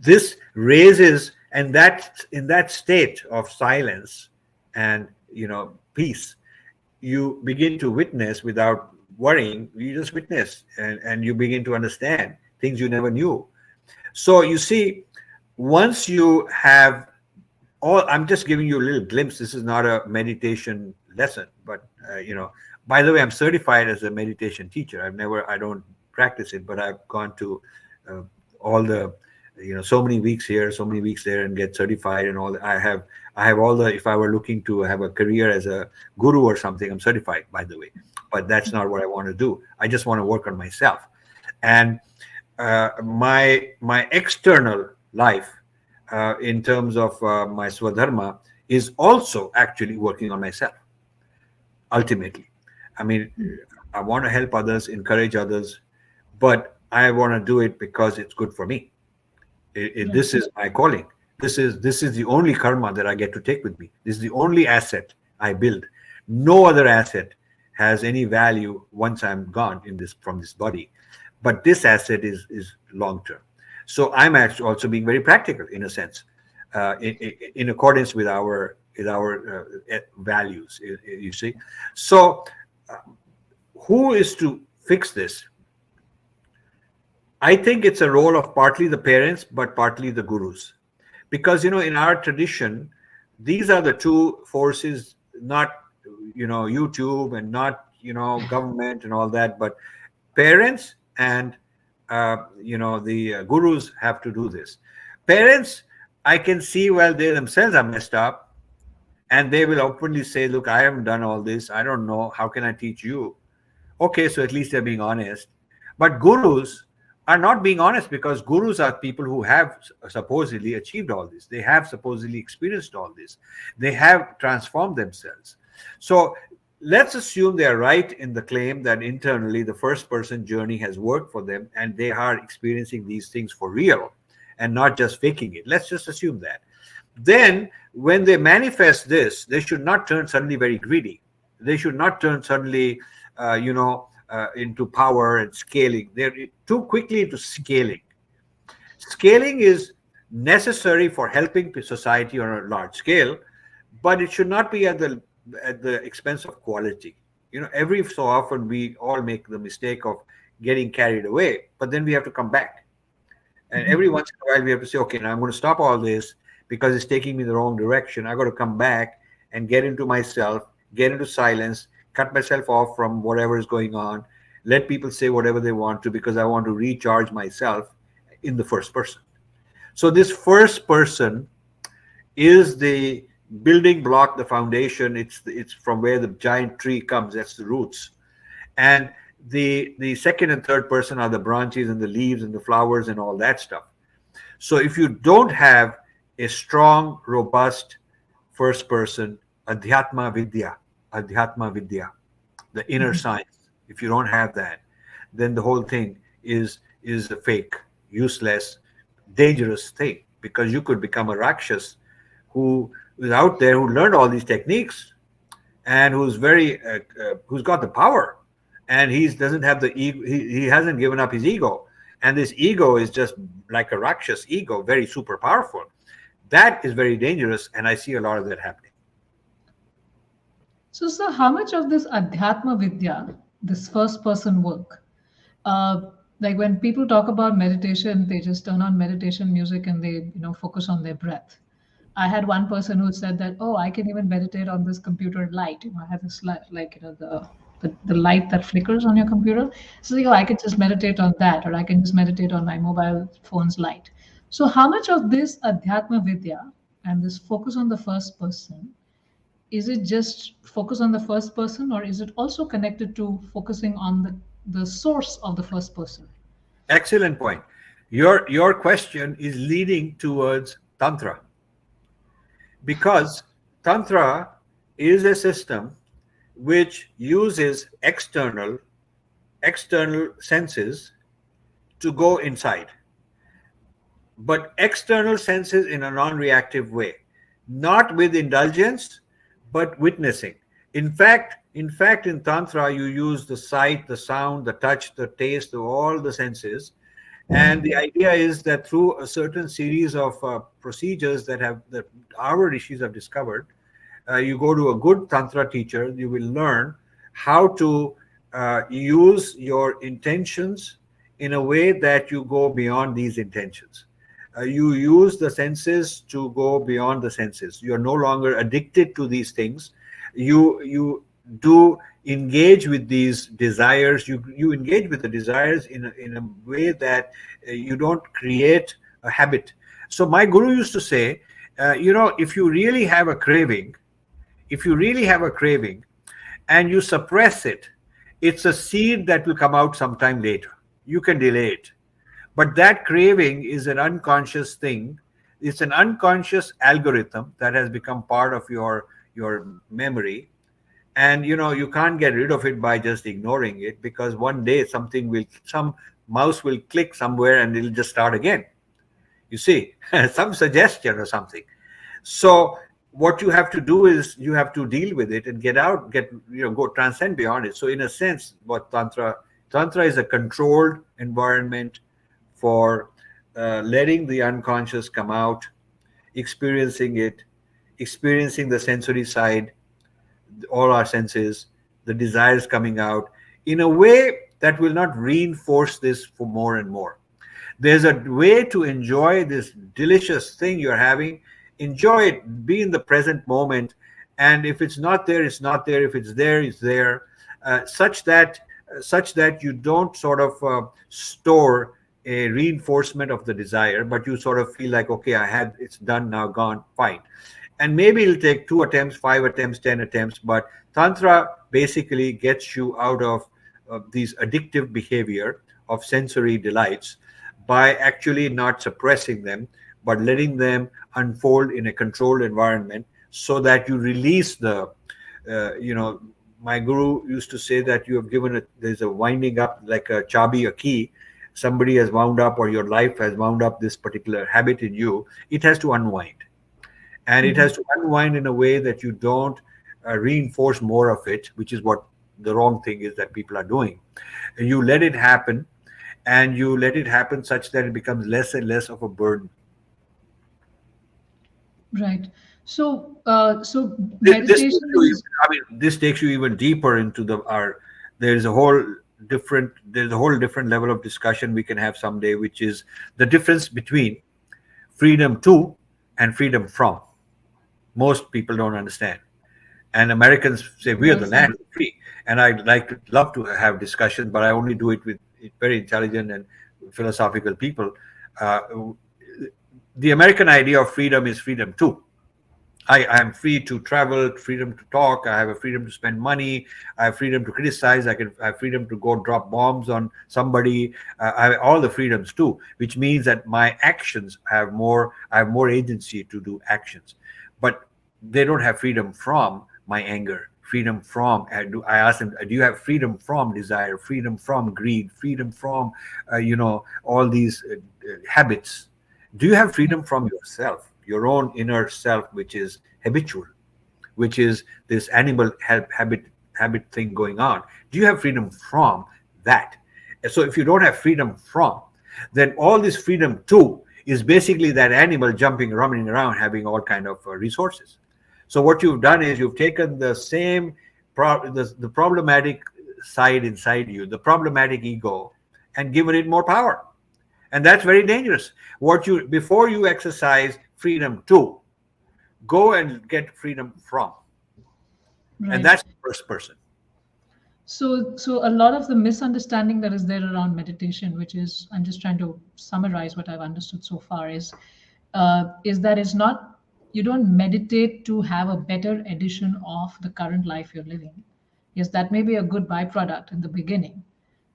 this raises, and that in that state of silence and peace, you begin to witness without worrying. You just witness, and you begin to understand things you never knew. So you see, once you have I'm just giving you a little glimpse. This is not a meditation lesson, but by the way, I'm certified as a meditation teacher. I don't practice it, but I've gone to all the so many weeks here, so many weeks there, and get certified and all that. I have all the, if I were looking to have a career as a guru or something, I'm certified, by the way, but that's not what I want to do. I just want to work on myself. And my external life, in terms of my swadharma, is also actually working on myself. Ultimately, I mean, I want to help others, encourage others, but I want to do it because it's good for me. This is my calling. This is the only karma that I get to take with me. This is the only asset I build. No other asset has any value once I'm gone from this body. But this asset is long term. So I'm actually also being very practical, in a sense, in accordance with our values. You see. So who is to fix this? I think it's a role of partly the parents, but partly the gurus, because in our tradition, these are the two forces, not YouTube and not government and all that, but parents and the gurus have to do this. Parents, I can see, well, they themselves are messed up, and they will openly say, look, I haven't done all this, I don't know, how can I teach you? Okay, so at least they're being honest. But gurus are not being honest, because gurus are people who have supposedly achieved all this. They have supposedly experienced all this. They have transformed themselves. So let's assume they are right in the claim that internally the first person journey has worked for them and they are experiencing these things for real and not just faking it. Let's just assume that. Then when they manifest this, they should not turn suddenly very greedy. They should not turn suddenly into power and scaling. They're too quickly into scaling. Scaling is necessary for helping society on a large scale, but it should not be at the expense of quality. Every so often we all make the mistake of getting carried away, but then we have to come back. And every once in a while we have to say, okay, now I'm going to stop all this because it's taking me the wrong direction. I got to come back and get into myself, get into silence, cut myself off from whatever is going on, let people say whatever they want to, because I want to recharge myself in the first person. So this first person is the building block, the foundation. It's from where the giant tree comes. That's the roots. And the second and third person are the branches and the leaves and the flowers and all that stuff. So if you don't have a strong, robust first person, adhyatma vidya, the inner science, if you don't have that, then the whole thing is a fake, useless, dangerous thing, because you could become a rakshas who is out there, who learned all these techniques and who's who's got the power, and he doesn't have the ego. He hasn't given up his ego, and this ego is just like a rakshas ego, very super powerful. That is very dangerous, and I see a lot of that happening. So, sir, how much of this Adhyatma Vidya, this first person work, like when people talk about meditation, they just turn on meditation music and they, focus on their breath. I had one person who said that, oh, I can even meditate on this computer light. I have this light, like, the light that flickers on your computer. So, I can just meditate on that, or I can just meditate on my mobile phone's light. So, how much of this Adhyatma Vidya and this focus on the first person, is it just focus on the first person, or is it also connected to focusing on the source of the first person? Excellent point. Your question is leading towards Tantra, because Tantra is a system which uses external senses to go inside, but external senses in a non-reactive way, not with indulgence, but witnessing. In fact, in Tantra, you use the sight, the sound, the touch, the taste, all the senses. And the idea is that through a certain series of procedures that our rishis have discovered, you go to a good Tantra teacher, you will learn how to use your intentions in a way that you go beyond these intentions. You use the senses to go beyond the senses. You're no longer addicted to these things. You do engage with these desires. You engage with the desires in a way that you don't create a habit. So my guru used to say, if you really have a craving, and you suppress it, it's a seed that will come out sometime later. You can delay it. But that craving is an unconscious thing. It's an unconscious algorithm that has become part of your memory. And you can't get rid of it by just ignoring it, because one day some mouse will click somewhere and it'll just start again. You see, some suggestion or something. So what you have to do is you have to deal with it and go transcend beyond it. So in a sense, what Tantra is a controlled environment for letting the unconscious come out, experiencing it, experiencing the sensory side, all our senses, the desires coming out in a way that will not reinforce this for more and more. There's a way to enjoy this delicious thing you're having. Enjoy it, be in the present moment. And if it's not there, it's not there. If it's there, it's there. such that you don't sort of store a reinforcement of the desire, but you sort of feel like, okay, I had, it's done now, gone, fine. And maybe it'll take 2 attempts, 5 attempts, 10 attempts, but Tantra basically gets you out of these addictive behavior of sensory delights by actually not suppressing them, but letting them unfold in a controlled environment, so that you release the, my guru used to say that you have given there's a winding up like a chabi, a key. Somebody has wound up, or your life has wound up this particular habit in you. It has to unwind. And it has to unwind in a way that you don't reinforce more of it, which is what the wrong thing is that people are doing. You let it happen, and you let it happen such that it becomes less and less of a burden. Right. So This takes meditation you is I mean, this takes you even deeper into the our. There's a whole different level of discussion we can have someday, which is the difference between freedom to and freedom from. Most people don't understand, and Americans say we are well the said. land of free. And I'd love to have discussions, but I only do it with very intelligent and philosophical people. Uh, the American idea of freedom is freedom to. I am free to travel, freedom to talk. I have a freedom to spend money. I have freedom to criticize. I have freedom to go drop bombs on somebody. I have all the freedoms too, which means that my actions have more. I have more agency to do actions, but they don't have freedom from my anger. Freedom from. I ask them, do you have freedom from desire? Freedom from greed? Freedom from, all these habits? Do you have freedom from yourself, your own inner self, which is habitual, which is this animal habit thing going on? Do you have freedom from that? And so if you don't have freedom from, then all this freedom to is basically that animal jumping, running around, having all kind of resources. So what you've done is you've taken the same the problematic side inside you, the problematic ego, and given it more power. And that's very dangerous. Before you exercise freedom to, go and get freedom from. And Right. that's the first person. So a lot of the misunderstanding that is there around meditation, which is, I'm just trying to summarize what I've understood so far, is that it's not, you don't meditate to have a better edition of the current life you're living. Yes, that may be a good byproduct in the beginning,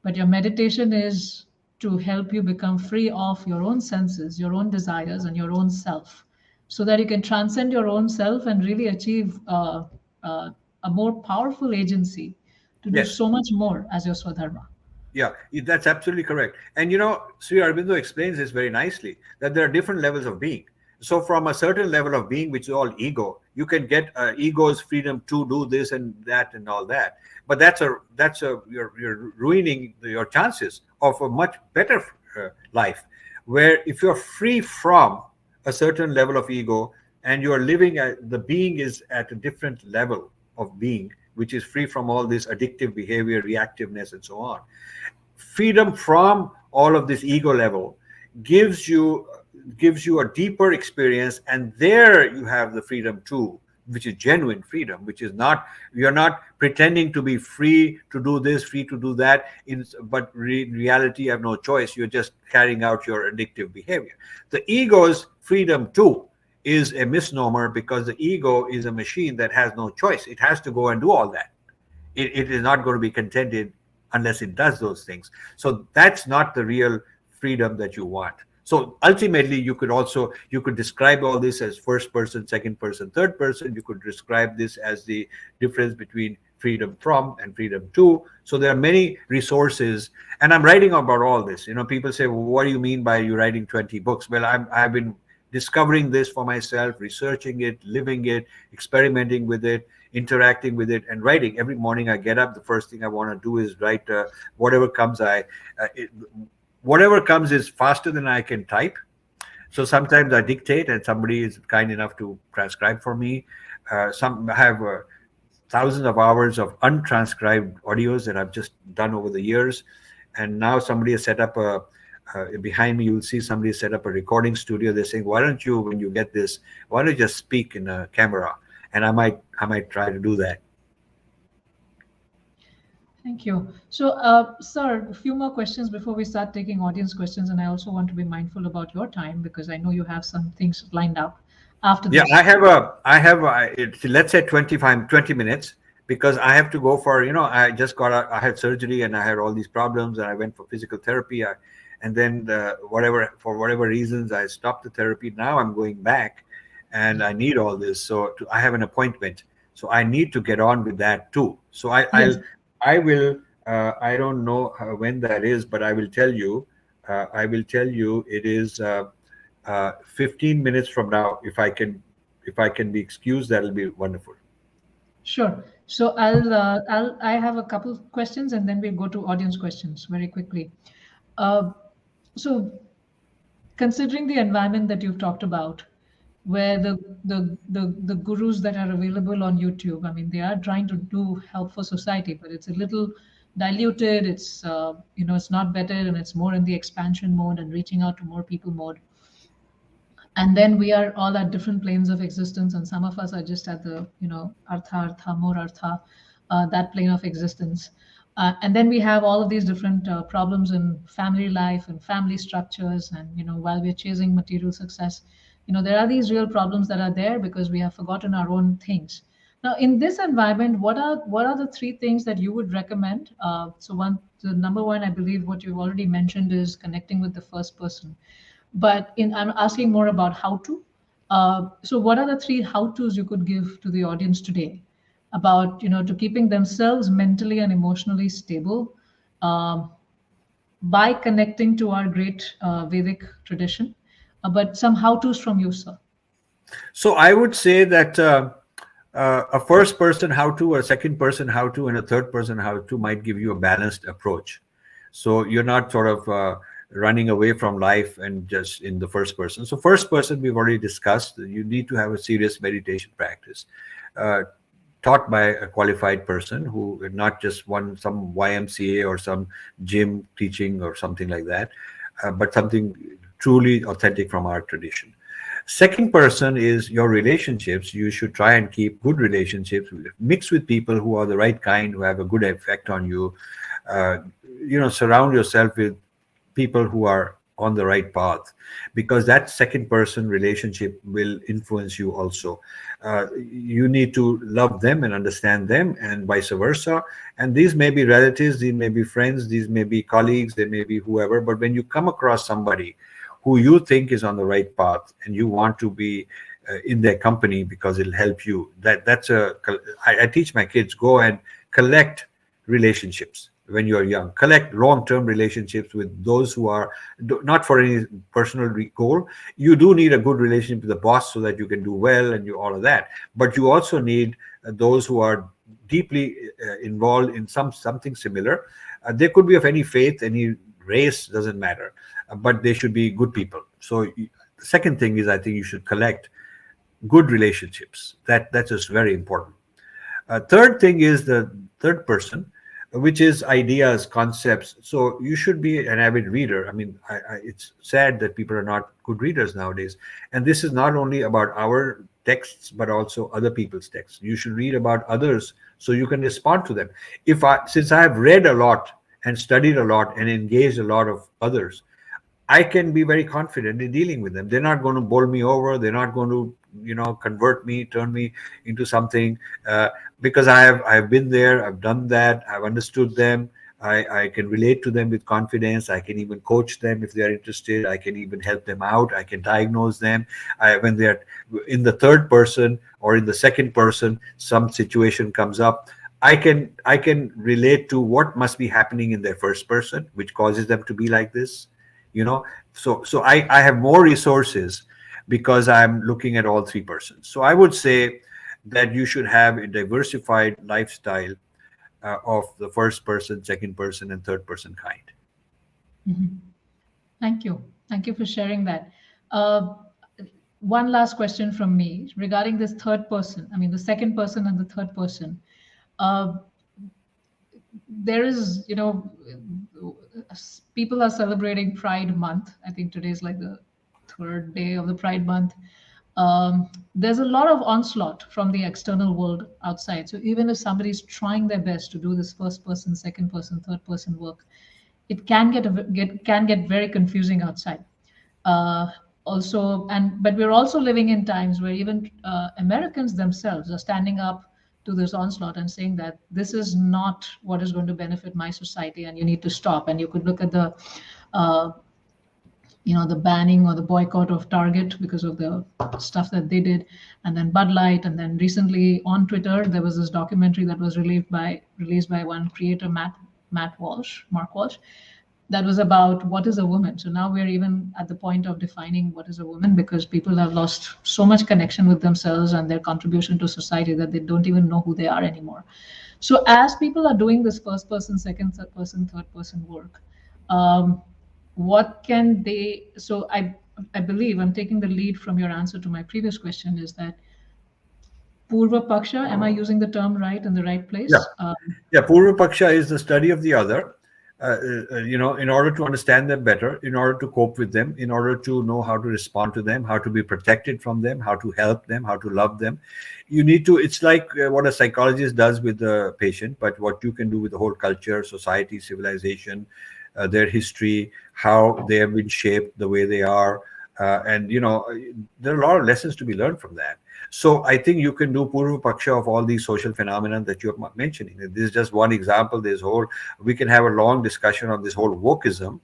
but your meditation is to help you become free of your own senses, your own desires, and your own self, so that you can transcend your own self and really achieve uh, a more powerful agency to do Yes. so much more as your Swadharma. Yeah, that's absolutely correct. And Sri Aurobindo explains this very nicely, that there are different levels of being. So from a certain level of being, which is all ego, you can get ego's freedom to do this and that and all that. But you're ruining your chances of a much better life, where if you're free from a certain level of ego, and you're living at the being is at a different level of being, which is free from all this addictive behavior, reactiveness, and so on. Freedom from all of this ego level gives you a deeper experience, and there you have the freedom too, which is genuine freedom, which is not, you're not pretending to be free to do this, free to do that, but in reality you have no choice. You're just carrying out your addictive behavior. The ego's freedom too is a misnomer, because the ego is a machine that has no choice. It has to go and do all that. It is not going to be contented unless it does those things. So that's not the real freedom that you want. So ultimately, you could describe all this as first person, second person, third person. You could describe this as the difference between freedom from and freedom to. So there are many resources, and I'm writing about all this. People say, well, what do you mean by you writing 20 books? Well, I've been discovering this for myself, researching it, living it, experimenting with it, interacting with it, and writing. Every morning I get up, the first thing I want to do is write whatever comes. Whatever comes is faster than I can type. So sometimes I dictate, and somebody is kind enough to transcribe for me. I have thousands of hours of untranscribed audios that I've just done over the years. And now somebody has set up behind me, you'll see somebody set up a recording studio. They're saying, why don't you, when you get this, why don't you just speak in a camera? And I might try to do that. Thank you. So, sir, a few more questions before we start taking audience questions. And I also want to be mindful about your time because I know you have some things lined up after Yeah, this. let's say 25, 20 minutes, because I have to go for, I had surgery and I had all these problems and I went for physical therapy. And then for whatever reasons, I stopped the therapy. Now I'm going back and I need all this. So I have an appointment. So I need to get on with that too. So Yes, I will, I don't know when that is, but I will tell you it is 15 minutes from now. If I can be excused, that'll be wonderful. sure. So I have a couple of questions and then we'll go to audience questions very quickly. Uh, so considering the environment that you've talked about, where the gurus that are available on YouTube, I mean, they are trying to do help for society, but it's a little diluted. It's it's not better, and it's more in the expansion mode and reaching out to more people mode. And then we are all at different planes of existence, and some of us are just at the artha more artha, that plane of existence. And then we have all of these different problems in family life and family structures, and while we're chasing material success, there are these real problems that are there because we have forgotten our own things. Now in this environment, what are the three things that you would recommend? The number one, I believe what you've already mentioned, is connecting with the first person, but I'm asking more about how to. So what are the three how to's you could give to the audience today about to keeping themselves mentally and emotionally stable, um, by connecting to our great Vedic tradition? But some how to's from you, sir. So I would say that a first person how to, a second person how to, and a third person how to might give you a balanced approach. So you're not sort of running away from life and just in the first person. So first person, we've already discussed. You need to have a serious meditation practice, uh, taught by a qualified person, who not just some YMCA or some gym teaching or something like that, but something truly authentic from our tradition. Second person is your relationships. You should try and keep good relationships, mix with people who are the right kind, who have a good effect on you. Uh, Surround yourself with people who are on the right path, because that second person relationship will influence you also. You need to love them and understand them, and vice versa. And these may be relatives, these may be friends, these may be colleagues, they may be whoever. But when you come across somebody who you think is on the right path and you want to be in their company because it'll help you, I teach my kids, go and collect relationships when you're young. Collect long-term relationships with those who are not for any personal goal. You do need a good relationship with the boss so that you can do well and you all of that. But you also need those who are deeply involved in something similar. They could be of any faith, any race, doesn't matter, but they should be good people. So the second thing is, I think you should collect good relationships. That's just very important. Third thing is the third person, which is ideas, concepts. So you should be an avid reader. I mean, it's sad that people are not good readers nowadays. And this is not only about our texts, but also other people's texts. You should read about others so you can respond to them. Since I have read a lot and studied a lot and engaged a lot of others, I can be very confident in dealing with them. They're not going to bowl me over. They're not going to, convert me, turn me into something, because I've been there. I've done that. I've understood them. I can relate to them with confidence. I can even coach them if they're interested. I can even help them out. I can diagnose them. When they're in the third person or in the second person, some situation comes up. I can relate to what must be happening in their first person, which causes them to be like this, so I have more resources because I'm looking at all three persons. So I would say that you should have a diversified lifestyle of the first person, second person, and third person kind. Mhm. Thank you. Thank you for sharing that. Uh, One last question from me regarding this third person. I mean, the second person and the third person. Uh, there is, people are celebrating Pride Month. I think today is like the third day of the Pride Month. there's a lot of onslaught from the external world outside. So even if somebody's trying their best to do this first person, second person, third person work, it can get very confusing outside. Uh, Also, and but we're also living in times where even Americans themselves are standing up to this onslaught and saying that this is not what is going to benefit my society, and you need to stop. And you could look at the uh, the banning or the boycott of Target because of the stuff that they did, and then Bud Light, and then recently on Twitter there was this documentary that was released by one creator, Mark Walsh, that was about what is a woman. So now we're even at the point of defining what is a woman, because people have lost so much connection with themselves and their contribution to society that they don't even know who they are anymore. So as people are doing this first person, second person, third person work, um, what can they? So I believe I'm taking the lead from your answer to my previous question, is that Purva Paksha, am I using the term right in the right Yeah. place? Yeah, Purva Paksha is the study of the other, in order to understand them better, in order to cope with them, in order to know how to respond to them, how to be protected from them, how to help them, how to love them. You need to, it's like what a psychologist does with the patient, but what you can do with the whole culture, society, civilization, their history, how they have been shaped the way they are. And, there are a lot of lessons to be learned from that. So I think you can do Purva Paksha of all these social phenomena that you're mentioning. This is just one example. We can have a long discussion on this whole wokeism,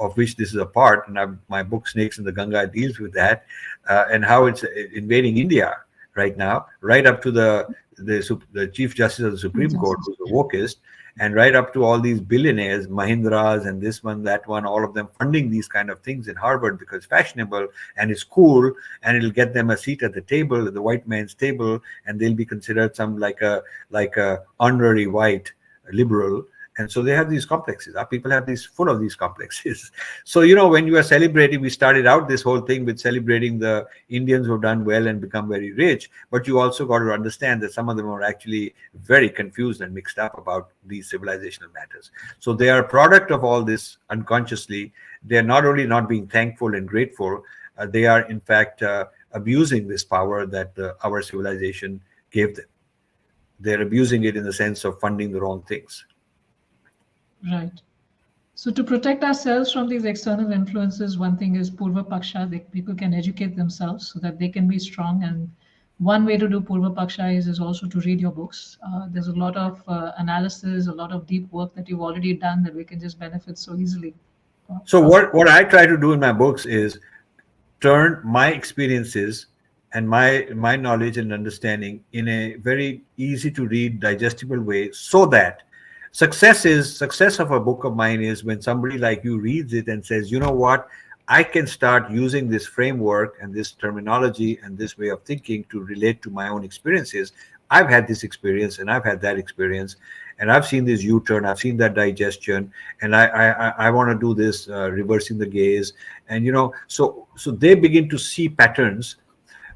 of which this is a part. And my book, Snakes in the Ganga, deals with that, and how it's invading India right now, right up to the Chief Justice of the Supreme Court, who's a wokist, and right up to all these billionaires, Mahindras and this one, that one, all of them funding these kind of things in Harvard because it's fashionable and it's cool, and it'll get them a seat at the table, at the white man's table, and they'll be considered some like a honorary white liberal. And so they have these complexes. Our people have these full of these complexes. So, when you are celebrating, we started out this whole thing with celebrating the Indians who've done well and become very rich. But you also got to understand that some of them are actually very confused and mixed up about these civilizational matters. So they are a product of all this unconsciously. They are not only not being thankful and grateful, they are in fact abusing this power that our civilization gave them. They're abusing it in the sense of funding the wrong things. Right. So to protect ourselves from these external influences, one thing is Purva Paksha. People can educate themselves so that they can be strong. And one way to do Purva Paksha is also to read your books. There's a lot of analysis, a lot of deep work that you've already done that we can just benefit so easily. So what I try to do in my books is turn my experiences and my knowledge and understanding in a very easy to read, digestible way, so that success of a book of mine is when somebody like you reads it and says, you know what, I can start using this framework and this terminology and this way of thinking to relate to my own experiences. I've had this experience and I've had that experience, and I've seen this U-turn, I've seen that digestion, and I want to do this reversing the gaze, and so they begin to see patterns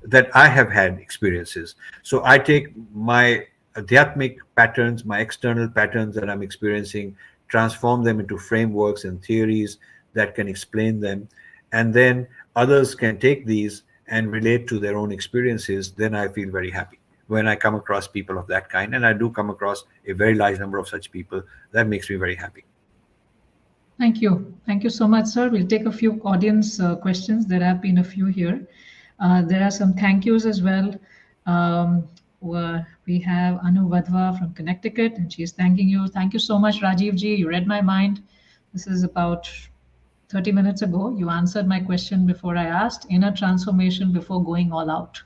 that I have had experiences. So I take my adhyatmic patterns, my external patterns that I'm experiencing, transform them into frameworks and theories that can explain them. And then others can take these and relate to their own experiences. Then I feel very happy when I come across people of that kind. And I do come across a very large number of such people. That makes me very happy. Thank you. Thank you so much, sir. We'll take a few audience questions. There have been a few here. There are some thank yous as well. We have Anu Vadva from Connecticut, and she's thanking you. Thank you so much, Rajiv ji. You read my mind. This is about 30 minutes ago. You answered my question before I asked. Inner transformation before going all out,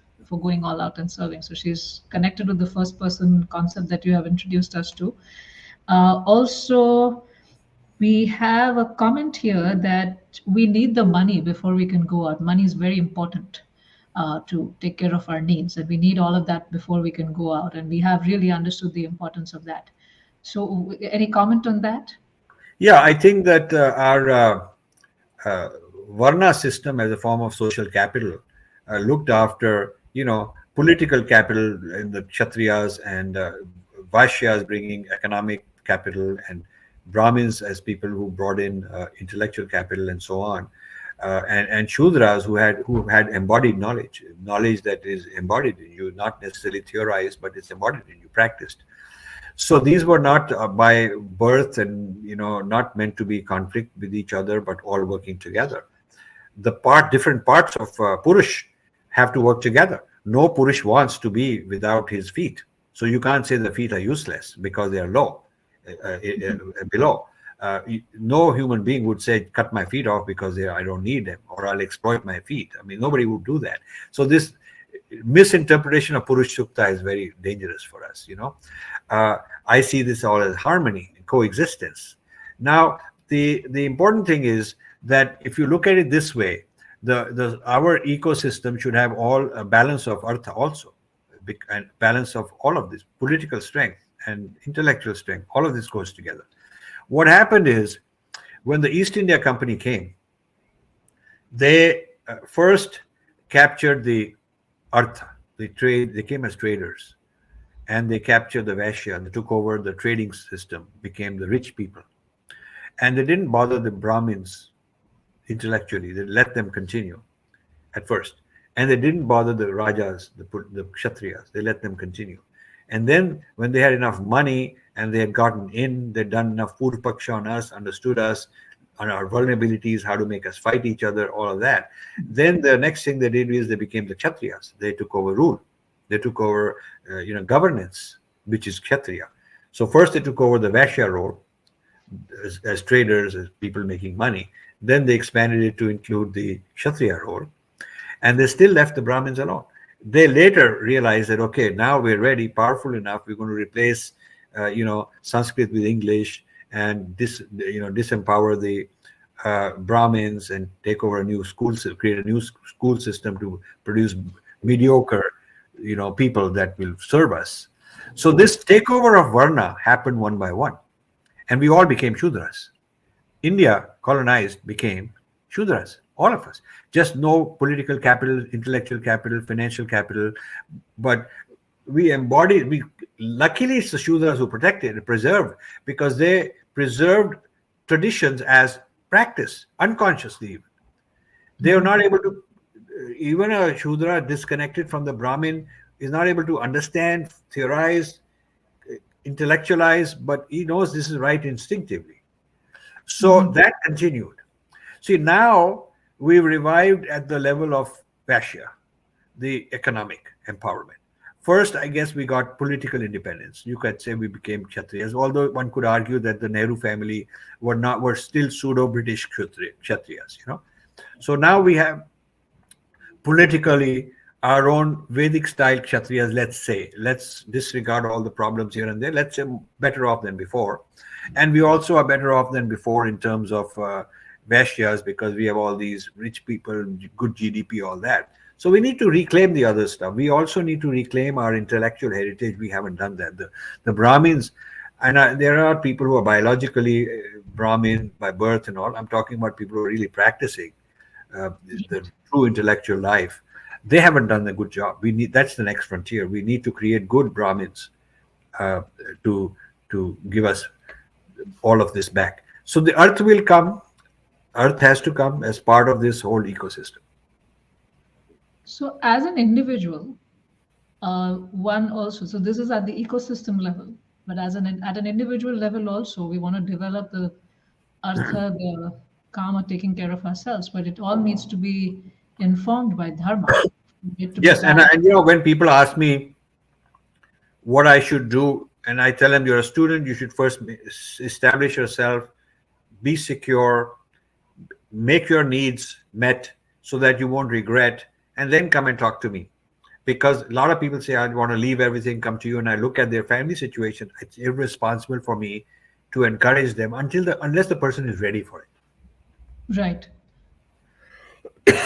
and serving. So she's connected with the first person concept that you have introduced us to. Also, we have a comment here that we need the money before we can go out. Money is very important to take care of our needs, and we need all of that before we can go out. And we have really understood the importance of that. So, any comment on that? Yeah, I think that our Varna system as a form of social capital looked after, political capital in the Kshatriyas, and Vaishyas bringing economic capital, and Brahmins as people who brought in intellectual capital and so on. and Shudras who had embodied knowledge that is embodied in you, not necessarily theorized, but it's embodied in you, practiced. So these were not by birth and not meant to be conflict with each other, but all working together. Different parts of Purush have to work together. No Purush wants to be without his feet. So you can't say the feet are useless because they are low, below. No human being would say, cut my feet off because I don't need them, or I'll exploit my feet. I mean, nobody would do that. So this misinterpretation of Purush Sukta is very dangerous for us. I see this all as harmony and coexistence. Now, the important thing is that if you look at it this way, our ecosystem should have all a balance of artha also, and balance of all of this political strength and intellectual strength. All of this goes together. What happened is, when the East India Company came, they first captured the artha, the trade. They came as traders, and they captured the Vaishya, and they took over the trading system, became the rich people. And they didn't bother the Brahmins intellectually. They let them continue at first. And they didn't bother the Rajas, the Kshatriyas. They let them continue. And then when they had enough money and they had gotten in, they'd done enough Purpaksha on us, understood us, on our vulnerabilities, how to make us fight each other, all of that. Then the next thing they did is they became the Kshatriyas. They took over rule. They took over, governance, which is Kshatriya. So first they took over the Vaishya role as traders, as people making money. Then they expanded it to include the Kshatriya role. And they still left the Brahmins alone. They later realized that, okay, now we're ready, powerful enough, we're going to replace, Sanskrit with English, and disempower the Brahmins and take over a new school, create a new school system to produce mediocre, people that will serve us. So this takeover of Varna happened one by one, and we all became Shudras. India colonized became Shudras, all of us. Just no political capital, intellectual capital, financial capital, but we embodied. Luckily, it's the Shudras who protected and preserved, because they preserved traditions as practice unconsciously. They are not able to. Even a Shudra disconnected from the Brahmin is not able to understand, theorize, intellectualize, but he knows this is right instinctively. So that continued. See, now we've revived at the level of Vaishya, the economic empowerment. First, I guess we got political independence. You could say we became Kshatriyas, although one could argue that the Nehru family were still pseudo-British Kshatriyas. So now we have politically our own Vedic style Kshatriyas, let's say. Let's disregard all the problems here and there. Let's say better off than before. And we also are better off than before in terms of Vaishyas, because we have all these rich people, good GDP, all that. So we need to reclaim the other stuff. We also need to reclaim our intellectual heritage. We haven't done that. The Brahmins, and there are people who are biologically Brahmin by birth and all. I'm talking about people who are really practicing the true intellectual life. They haven't done a good job. That's the next frontier. We need to create good Brahmins to give us all of this back. So the earth will come. Earth has to come as part of this whole ecosystem. So as an individual, one also, so this is at the ecosystem level, but at an individual level also, we want to develop the artha, the karma, taking care of ourselves, but it all needs to be informed by dharma. Yes, and when people ask me what I should do, and I tell them, you're a student, you should first establish yourself, be secure, make your needs met so that you won't regret, and then come and talk to me. Because a lot of people say, I want to leave everything, come to you, and I look at their family situation. It's irresponsible for me to encourage them unless the person is ready for it. Right.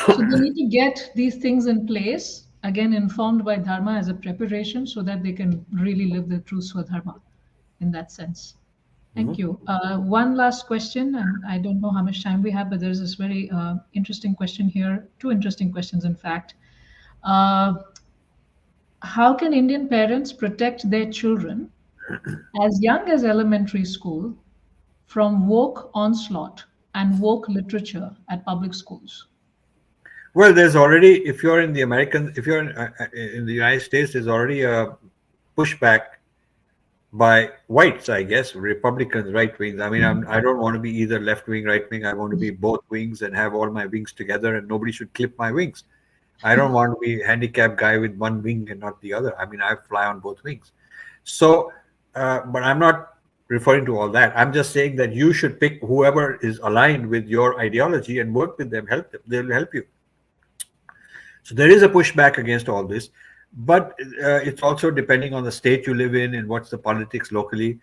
So they need to get these things in place, again, informed by dharma as a preparation, so that they can really live the true Swadharma in that sense. Thank you. One last question, and I don't know how much time we have, but there's this very interesting question here, two interesting questions, in fact. How can Indian parents protect their children as young as elementary school from woke onslaught and woke literature at public schools? Well, there's already, if you're in the American, if you're in the United States, there's already a pushback by whites, I guess, Republicans, right wings. I mean, I don't want to be either left wing, right wing. I want to be both wings and have all my wings together, and nobody should clip my wings. I don't want to be a handicapped guy with one wing and not the other. I mean, I fly on both wings. So, but I'm not referring to all that. I'm just saying that you should pick whoever is aligned with your ideology and work with them, help them. They'll help you. So there is a pushback against all this, but it's also depending on the state you live in and what's the politics locally.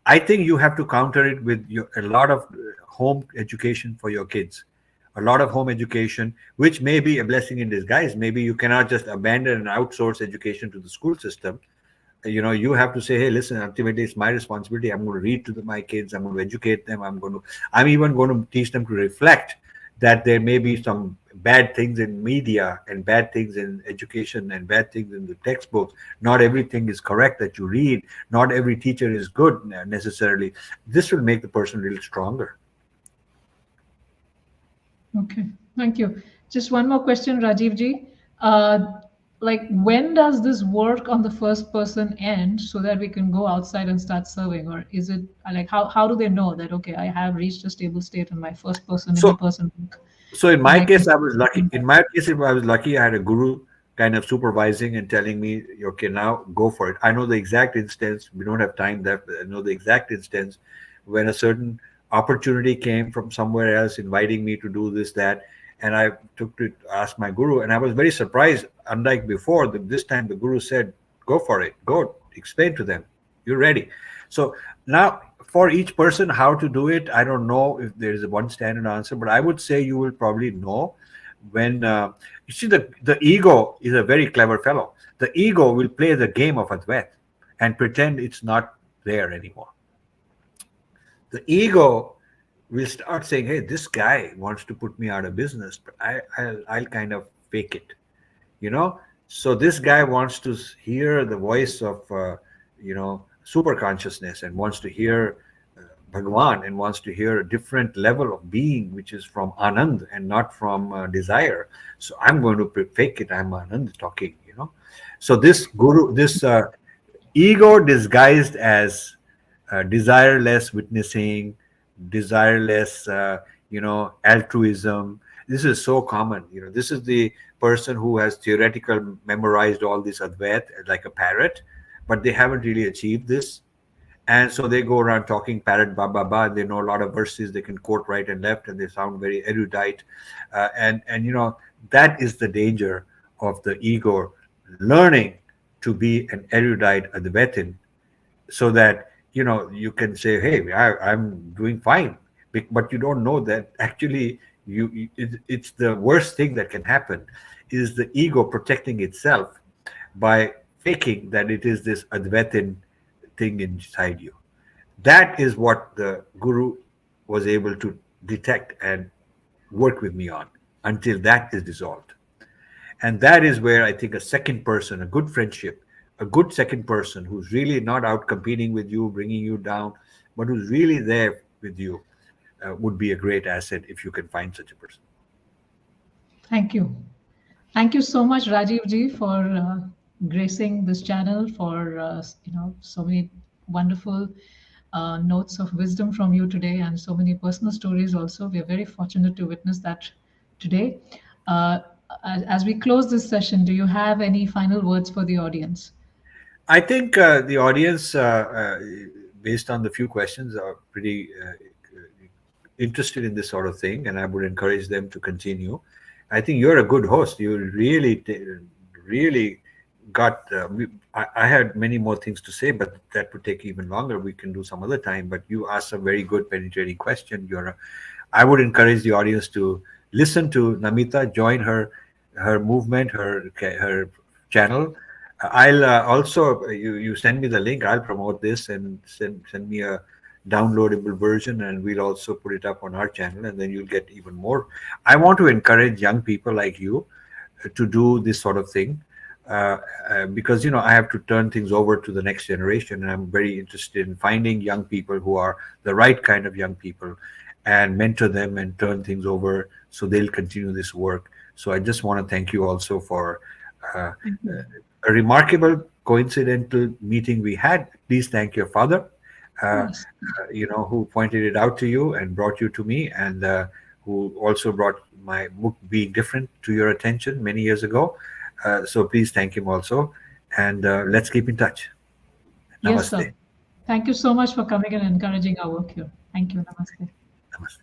I think you have to counter it with a lot of home education for your kids, a lot of home education, which may be a blessing in disguise. Maybe you cannot just abandon and outsource education to the school system. You have to say, hey, listen, ultimately it's my responsibility. I'm going to read to my kids. I'm going to educate them. I'm even going to teach them to reflect that there may be some bad things in media and bad things in education and bad things in the textbooks. Not everything is correct that you read. Not every teacher is good necessarily. This will make the person a little stronger. Okay, thank you. Just one more question, Rajiv ji. Like, when does this work on the first person end so that we can go outside and start serving? Or is it like, how do they know that, okay, I have reached a stable state in my first person in the So, person book so in and my I can. case, I was lucky. In my case, if I was lucky, I had a guru kind of supervising and telling me, okay, now go for it. I know the exact instance. We don't have time there, but I know the exact instance when a certain opportunity came from somewhere else, inviting me to do this, that, and I took to ask my guru, and I was very surprised. Unlike before, this time the guru said, "Go for it. Go explain to them. You're ready." So now, for each person, how to do it, I don't know if there is a one standard answer, but I would say you will probably know when you see the ego is a very clever fellow. The ego will play the game of Advait and pretend it's not there anymore. The ego will start saying, "Hey, this guy wants to put me out of business, but I'll kind of fake it, you know." So this guy wants to hear the voice of super consciousness and wants to hear Bhagwan and wants to hear a different level of being, which is from Anand and not from desire. So I'm going to fake it. I'm Anand talking. So this guru, this ego disguised as desireless witnessing, desireless, altruism. This is so common. This is the person who has theoretical memorized all this Advait like a parrot, but they haven't really achieved this. And so they go around talking parrot ba ba ba. They know a lot of verses. They can quote right and left, and they sound very erudite. And that is the danger of the ego learning to be an erudite Advaitin, so that you can say, hey, I'm doing fine, but you don't know that actually it's the worst thing that can happen is the ego protecting itself by faking that it is this Advaitin thing inside you. That is what the guru was able to detect and work with me on until that is dissolved. And that is where I think a second person, a good friendship, a good second person who's really not out competing with you, bringing you down, but who's really there with you, would be a great asset if you can find such a person. Thank you. Thank you so much, Rajiv ji, for gracing this channel, for so many wonderful notes of wisdom from you today, and so many personal stories. Also, we are very fortunate to witness that today. Uh, as we close this session, do you have any final words for the audience? I think the audience, based on the few questions, are pretty interested in this sort of thing, and I would encourage them to continue. I think you're a good host. You really got. I had many more things to say, but that would take even longer. We can do some other time. But you asked a very good penetrating question. I would encourage the audience to listen to Namita, join her movement, her channel. I'll also you send me the link. I'll promote this and send me a downloadable version, and we'll also put it up on our channel, and then you'll get even more. I want to encourage young people like you to do this sort of thing, because I have to turn things over to the next generation, and I'm very interested in finding young people who are the right kind of young people, and mentor them and turn things over so they'll continue this work. So I just want to thank you also for uh, Thank you. a remarkable coincidental meeting we had. Please thank your father, Yes. who pointed it out to you and brought you to me, and who also brought my book Being Different to your attention many years ago. So please thank him also, and let's keep in touch. Yes, sir. Namaste. Thank you so much for coming and encouraging our work here. Thank you. Namaste. Namaste.